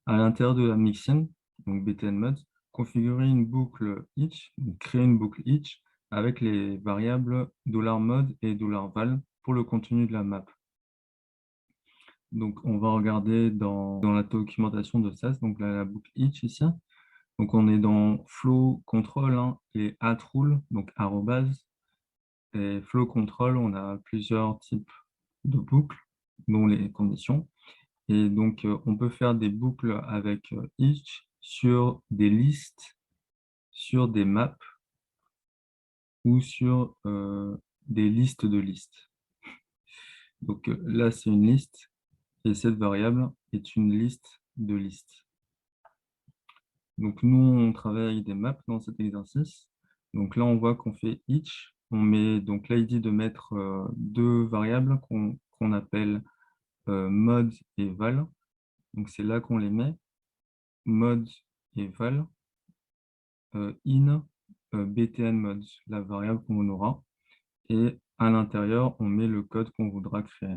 À l'intérieur de la mixin, donc btn-mods, configurer une boucle each, donc créer une boucle each avec les variables $mod et $val pour le contenu de la map. Donc, on va regarder dans la documentation de SAS, donc la boucle each ici. Donc, on est dans flow control et at rule, donc arrobase. Et flow control, on a plusieurs types de boucles, dont les conditions. Et donc, on peut faire des boucles avec each sur des listes, sur des maps ou sur des listes de listes. Donc là, c'est une liste et cette variable est une liste de listes. Donc nous, on travaille avec des maps dans cet exercice. Donc là, on voit qu'on fait each. On met, donc là, il dit de mettre deux variables qu'on appelle mod et val. Donc c'est là qu'on les met, mod et val, in btn-mods, la variable qu'on aura. Et à l'intérieur, on met le code qu'on voudra créer.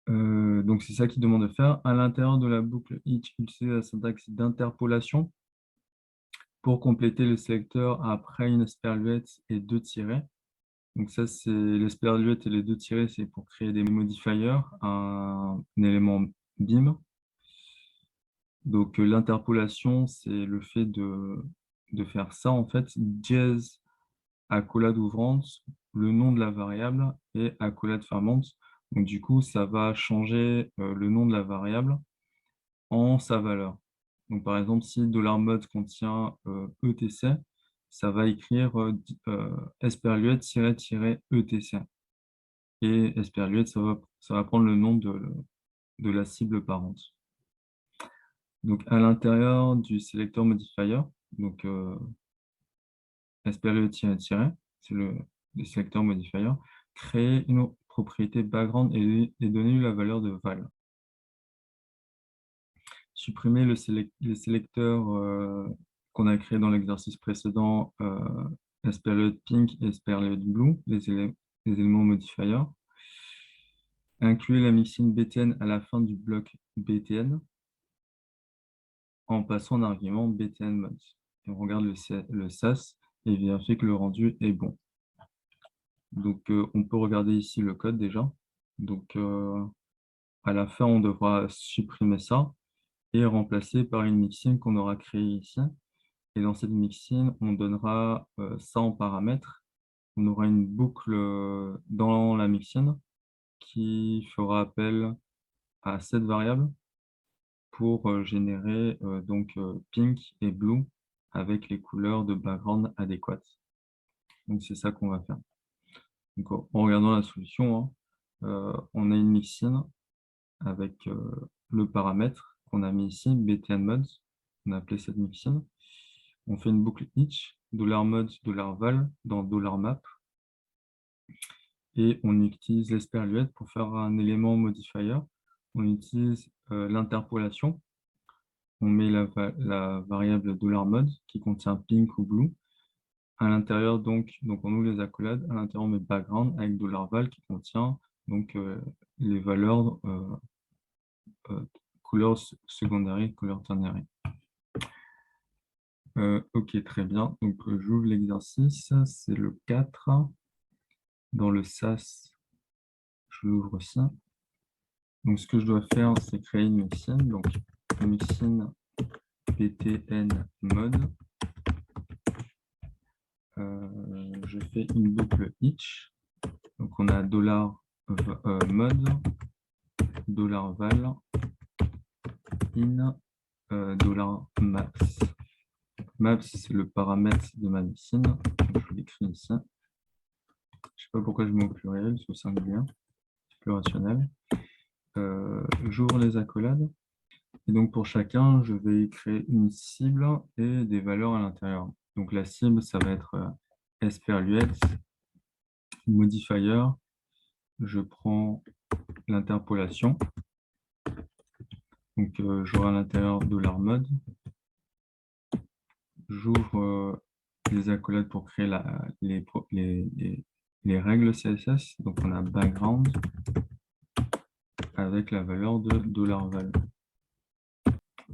Donc c'est ça qu'il demande de faire. À l'intérieur de la boucle each, utiliser la syntaxe d'interpolation pour compléter le sélecteur après une esperluette et deux tirets. Donc ça, c'est l'esperluette et les deux tirets, c'est pour créer des modifiers, un élément BIM. Donc l'interpolation, c'est le fait de faire ça, en fait, dièse accolade ouvrante, le nom de la variable et accolade fermante. Donc du coup, ça va changer le nom de la variable en sa valeur. Donc par exemple, si $mod contient etc, ça va écrire esperluette-etc. Et esperluette, ça va prendre le nom de la cible parente. Donc à l'intérieur du sélecteur modifier, donc esperluette-tiret, c'est le sélecteur modifier, créer une propriété background et donner la valeur de val. Supprimer les sélecteurs qu'on a créés dans l'exercice précédent, esperluette pink et esperluette blue, les éléments modifiers. Inclure la mixine btn à la fin du bloc btn en passant en argument btn-mods. On regarde le SAS et vérifier que le rendu est bon. Donc, on peut regarder ici le code déjà. Donc, à la fin, on devra supprimer ça et remplacer par une mixine qu'on aura créée ici. Et dans cette mixine, on donnera ça en paramètres. On aura une boucle dans la mixine qui fera appel à cette variable pour générer donc pink et blue avec les couleurs de background adéquates. Donc, c'est ça qu'on va faire. Donc, en regardant la solution, hein, on a une mixine avec le paramètre qu'on a mis ici, btn_mode. On a appelé cette mixine. On fait une boucle each, $mode, $val dans $map. Et on utilise l'esperluette pour faire un élément modifier. On utilise l'interpolation. On met la variable $mode qui contient pink ou blue. À l'intérieur, donc on ouvre les accolades. À l'intérieur, on met background avec $val qui contient donc, les valeurs couleurs secondaires et couleurs ternaires. Ok, très bien. Donc, j'ouvre l'exercice. C'est le 4. Dans le SAS, je l'ouvre aussi. Donc, ce que je dois faire, c'est créer une mixine. Donc, mixine btn mode. Je fais une boucle each. Donc, on a $mode, $val, in, $maps. Maps, c'est le paramètre de ma mixine. Donc, je l'écris ici. Je ne sais pas pourquoi je mets au pluriel, c'est au singulier. C'est plus rationnel. J'ouvre les accolades. Et donc, pour chacun, je vais créer une cible et des valeurs à l'intérieur. Donc, la cible, ça va être esperluette, modifier. Je prends l'interpolation. Donc, j'aurai à l'intérieur $mode. J'ouvre les accolades pour créer les règles CSS. Donc, on a background avec la valeur de $val.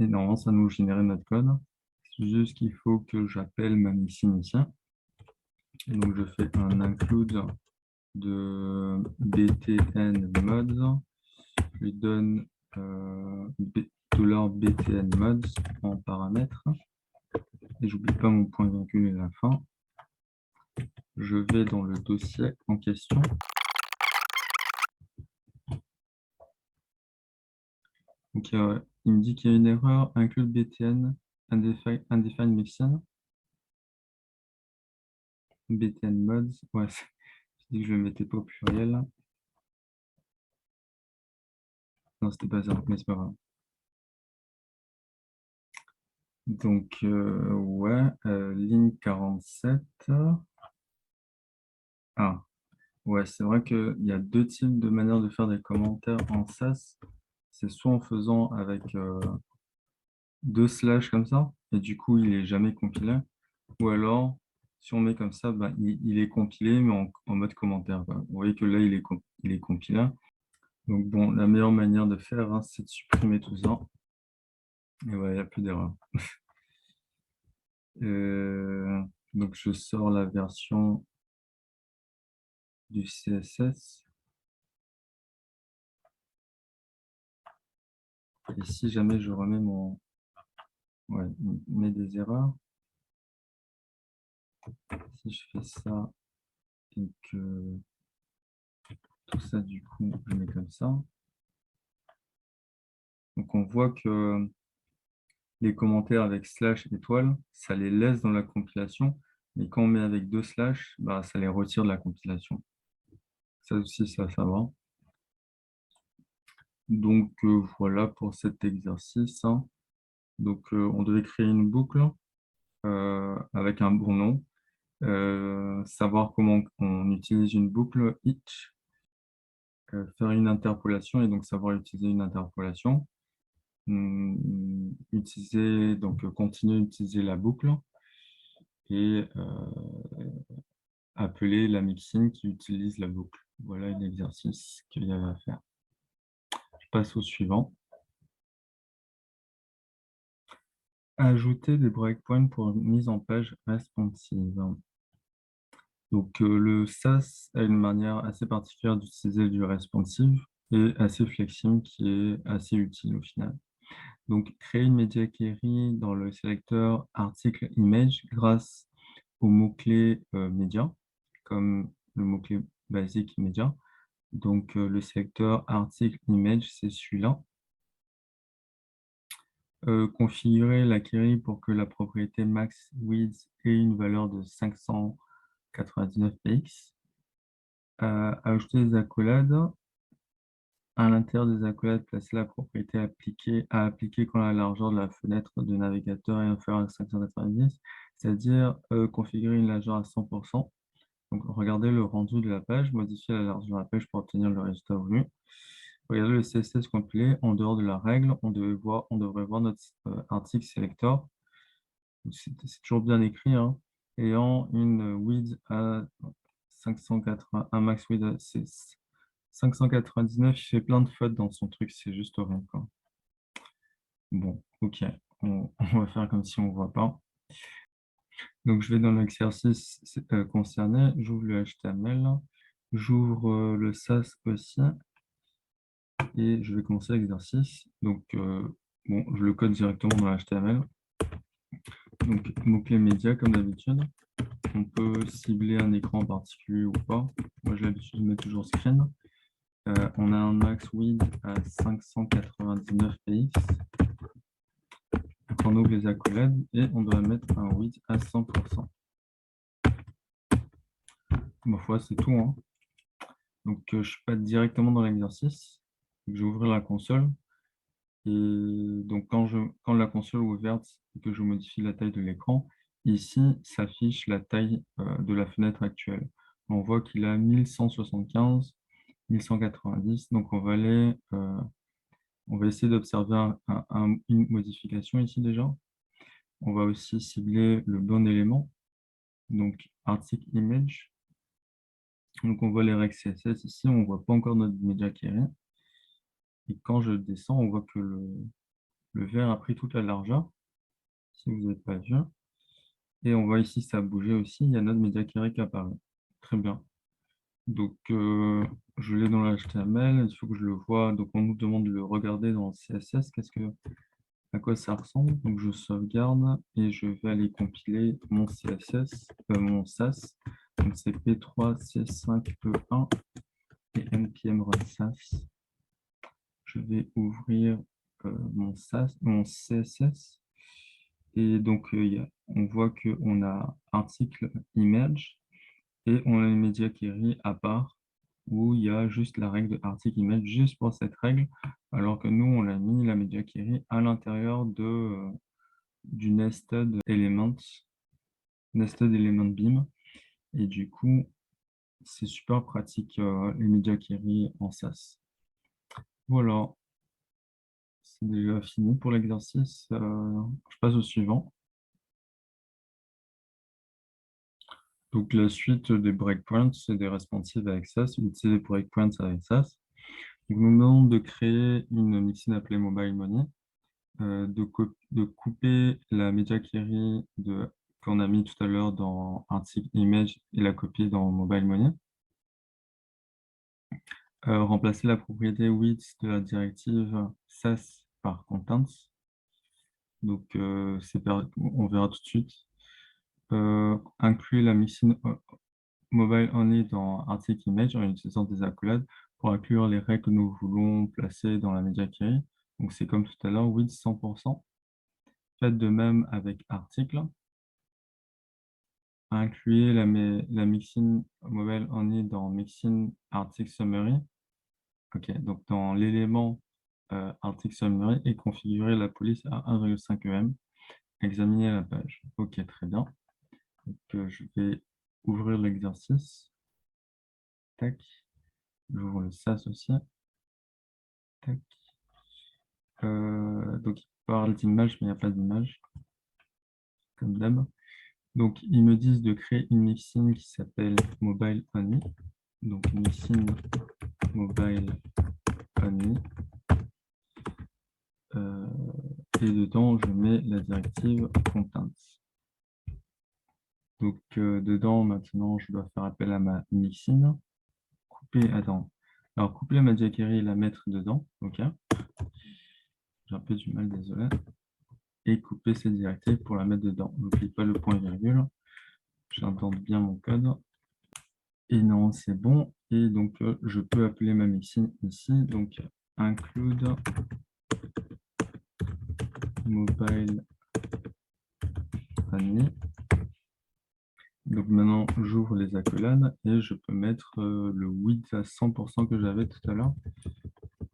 Et normalement, ça nous génère notre code. C'est juste qu'il faut que j'appelle ma mixine ici. Donc, je fais un include de btn mode. Je lui donne $btn mode en paramètre. Et j'oublie pas mon point virgule à la fin. Je vais dans le dossier en question. Donc, il me dit qu'il y a une erreur, include btn undefined mixin. Btn mods, ouais, je dis que je le mettais pas au pluriel. Non, c'était pas ça, mais c'est pas grave. Donc, ouais, ligne 47. Ah, ouais, c'est vrai qu'il y a deux types de manières de faire des commentaires en SAS. C'est soit en faisant avec deux slash comme ça, et du coup, il est jamais compilé. Ou alors, si on met comme ça, bah, il est compilé, mais en mode commentaire, quoi. Vous voyez que là, il est compilé. Donc, bon, la meilleure manière de faire, hein, c'est de supprimer tout ça. Et ouais, il n'y a plus d'erreur. Donc, je sors la version du CSS. Et si jamais je remets mon... Ouais, il met des erreurs. Si je fais ça et que tout ça, du coup, je mets comme ça. Donc, on voit que les commentaires avec slash étoile, ça les laisse dans la compilation. Mais quand on met avec deux slash, bah, ça les retire de la compilation. Ça aussi, c'est à savoir. Donc, voilà pour cet exercice, hein. Donc, on devait créer une boucle avec un bon nom. Savoir comment on utilise une boucle each. Faire une interpolation et donc savoir utiliser une interpolation. Continuer d'utiliser la boucle et appeler la mixine qui utilise la boucle. Voilà l'exercice qu'il y avait à faire. Je passe au suivant. Ajouter des breakpoints pour une mise en page responsive. Donc, le SAS a une manière assez particulière d'utiliser du responsive et assez flexible qui est assez utile au final. Donc, créer une media query dans le sélecteur article image grâce au mot-clé média, comme le mot-clé basique média. Donc, le sélecteur article image, c'est celui-là. Configurer la query pour que la propriété max width ait une valeur de 599 px. Ajouter des accolades. À l'intérieur des accolades, placer la propriété à appliquer quand la largeur de la fenêtre de navigateur est inférieure à 590, c'est-à-dire configurer une largeur à 100%. Donc, regardez le rendu de la page, modifier la largeur de la page pour obtenir le résultat voulu. Regardez le CSS compilé. En dehors de la règle, on devrait voir notre article selector. C'est toujours bien écrit, hein. Ayant une width à 580, un max width à 599, il fait plein de fautes dans son truc, c'est juste horrible, quoi. Bon, ok, on va faire comme si on ne voit pas. Donc, je vais dans l'exercice concerné, j'ouvre le HTML, j'ouvre le SAS aussi, et je vais commencer l'exercice. Donc, bon, je le code directement dans l'HTML. Donc, mot-clé média, comme d'habitude. On peut cibler un écran en particulier ou pas. Moi, j'ai l'habitude de mettre toujours screen. On a un max width à 599 px. On ouvre les accolades et on doit mettre un width à 100%. Ma foi, c'est tout, hein. Donc, je ne suis pas directement dans l'exercice. Je vais ouvrir la console. Et donc, quand la console est ouverte et que je modifie la taille de l'écran, ici s'affiche la taille de la fenêtre actuelle. On voit qu'il a 1175, 1190. Donc, on va essayer d'observer une modification ici déjà. On va aussi cibler le bon élément, donc article image. Donc, on voit les règles CSS ici, on ne voit pas encore notre media query. Et quand je descends, on voit que le vert a pris toute la largeur, si vous n'avez pas vu. Et on voit ici, ça a bougé aussi, il y a notre media query qui apparaît. Très bien. Donc, je l'ai dans l'HTML, il faut que je le vois. Donc, on nous demande de le regarder dans le CSS. À quoi ça ressemble? Donc, je sauvegarde et je vais aller compiler mon CSS, mon SAS. Donc, c'est P3C5E1 et npm run SAS. Je vais ouvrir mon CSS. Et donc, on voit qu'on a article image et on a une media query à part où il y a juste la règle de article image juste pour cette règle, alors que nous, on a mis la media query à l'intérieur du nested element beam. Et du coup, c'est super pratique les media query en SAS. Voilà, c'est déjà fini pour l'exercice. Je passe au suivant. Donc, la suite des breakpoints, c'est des responsives avec SAS, utiliser des breakpoints avec SAS. Donc, nous demande de créer une mixine appelée Mobile Money, de couper la media query qu'on a mis tout à l'heure dans article image et la copier dans Mobile Money. Remplacer la propriété width de la directive SAS par contents. Donc, on verra tout de suite. Inclure la mixine mobile only dans article image en utilisant des accolades pour inclure les règles que nous voulons placer dans la media query. Donc, c'est comme tout à l'heure, width 100%. Faites de même avec article. Incluez la mixin mobile only dans mixin article summary. OK, donc dans l'élément article summary et configurer la police à 1,5 EM. Examiner la page. OK, très bien. Donc, je vais ouvrir l'exercice. Tac. J'ouvre le SAS aussi. Tac. Donc, il parle d'image, mais il n'y a pas d'image, comme d'hab. Donc, ils me disent de créer une mixin qui s'appelle Mobile Only. Donc, mixin Mobile Only. Et dedans, je mets la directive contents. Donc, dedans, maintenant, je dois faire appel à ma mixin. Attends. Alors, couper la media query et la mettre dedans. OK. J'ai un peu du mal, désolé. Et couper cette directive pour la mettre dedans. N'oublie pas le point virgule. J'entends bien mon code. Et non, c'est bon. Et donc, je peux appeler ma mixin ici. Donc, include mobile année. Donc maintenant, j'ouvre les accolades et je peux mettre le width à 100% que j'avais tout à l'heure.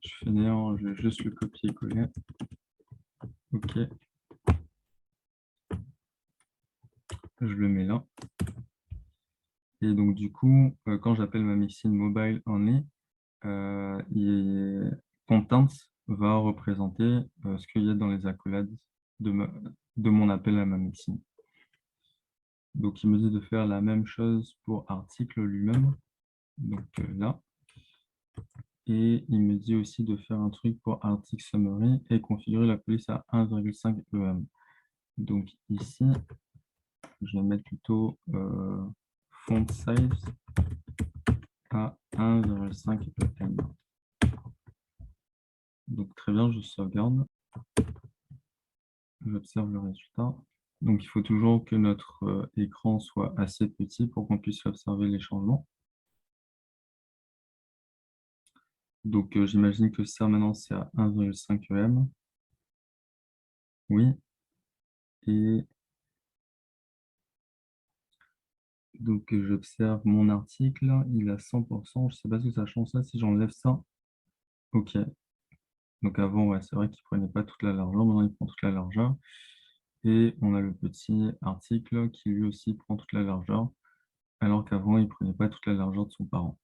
Je fais néant, je vais juste le copier-coller. OK. Je le mets là. Et donc, du coup, quand j'appelle ma machine mobile only, content va représenter ce qu'il y a dans les accolades de mon appel à ma machine. Donc, il me dit de faire la même chose pour article lui-même. Donc là. Et il me dit aussi de faire un truc pour article summary et configurer la police à 1,5 EM. Donc ici, je vais mettre plutôt font size à 1,5 EM. Donc très bien, je sauvegarde. J'observe le résultat. Donc il faut toujours que notre écran soit assez petit pour qu'on puisse observer les changements. Donc j'imagine que ça maintenant c'est à 1,5 EM. Oui. Et donc j'observe mon article, il est à 100%. Je ne sais pas si ça change ça, si j'enlève ça. OK. Donc avant, ouais, c'est vrai qu'il ne prenait pas toute la largeur. Maintenant, il prend toute la largeur. Et on a le petit article qui lui aussi prend toute la largeur, alors qu'avant, il ne prenait pas toute la largeur de son parent.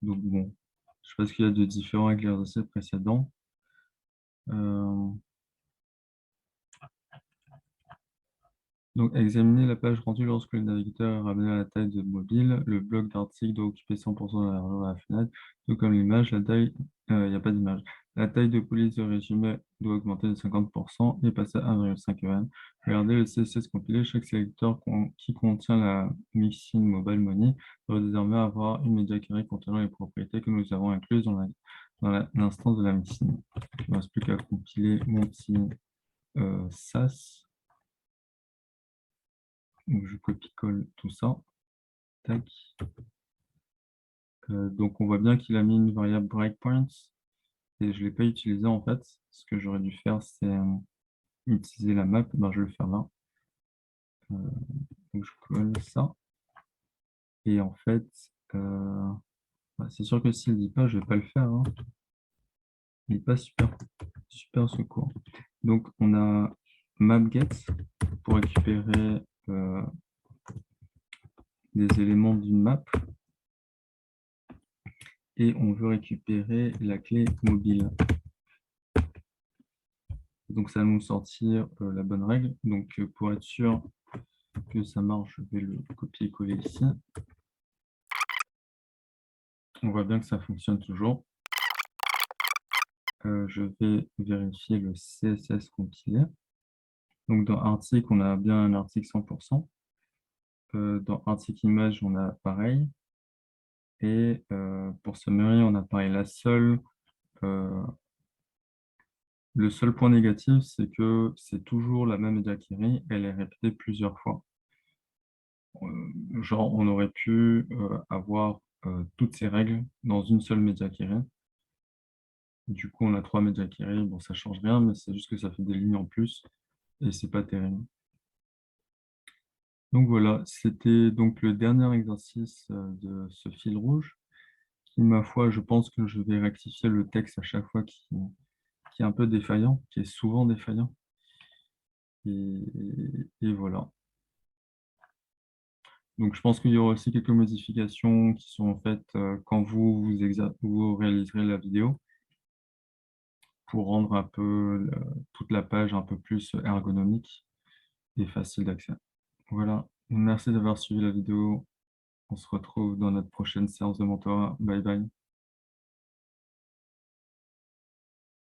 Donc bon, je sais pas ce qu'il y a de différent avec l'exercice précédent. Donc, examiner la page rendue lorsque le navigateur est ramené à la taille de mobile. Le bloc d'article doit occuper 100% de la largeur de la fenêtre. Tout comme l'image, la taille, il n'y a pas d'image. La taille de police de résumé doit augmenter de 50% et passer à 1,5 EM. Regardez le CSS compilé. Chaque sélecteur qui contient la Mixin Mobile Money doit désormais avoir une média carré contenant les propriétés que nous avons incluses dans l'instance de la Mixin. Il ne reste plus qu'à compiler mon petit SAS. Donc, je copie-colle tout ça. Tac. Donc, on voit bien qu'il a mis une variable breakpoint et je ne l'ai pas utilisé en fait. Ce que j'aurais dû faire, c'est utiliser la map. Ben, je vais le faire là. Donc, je colle ça. Et en fait, c'est sûr que s'il ne dit pas, je ne vais pas le faire, hein. Il n'est pas super, super secours. Donc, on a mapget pour récupérer des éléments d'une map. Et on veut récupérer la clé mobile. Donc, ça va nous sortir la bonne règle. Donc, pour être sûr que ça marche, je vais le copier-coller ici. On voit bien que ça fonctionne toujours. Je vais vérifier le CSS compilé. Donc, dans article, on a bien un article 100%. Dans article image, on a pareil. Et pour summary, on a pareil. Le seul point négatif, c'est que c'est toujours la même media query. Elle est répétée plusieurs fois. Genre, on aurait pu avoir toutes ces règles dans une seule media query. Du coup, on a 3 media query. Bon, ça change rien, mais c'est juste que ça fait des lignes en plus et c'est pas terrible. Donc voilà, c'était donc le dernier exercice de ce fil rouge qui, ma foi, je pense que je vais rectifier le texte à chaque fois qui est un peu défaillant, qui est souvent défaillant. Et voilà. Donc, je pense qu'il y aura aussi quelques modifications qui sont faites quand vous réaliserez la vidéo pour rendre un peu toute la page un peu plus ergonomique et facile d'accès. Voilà. Merci d'avoir suivi la vidéo. On se retrouve dans notre prochaine séance de mentorat. Bye bye.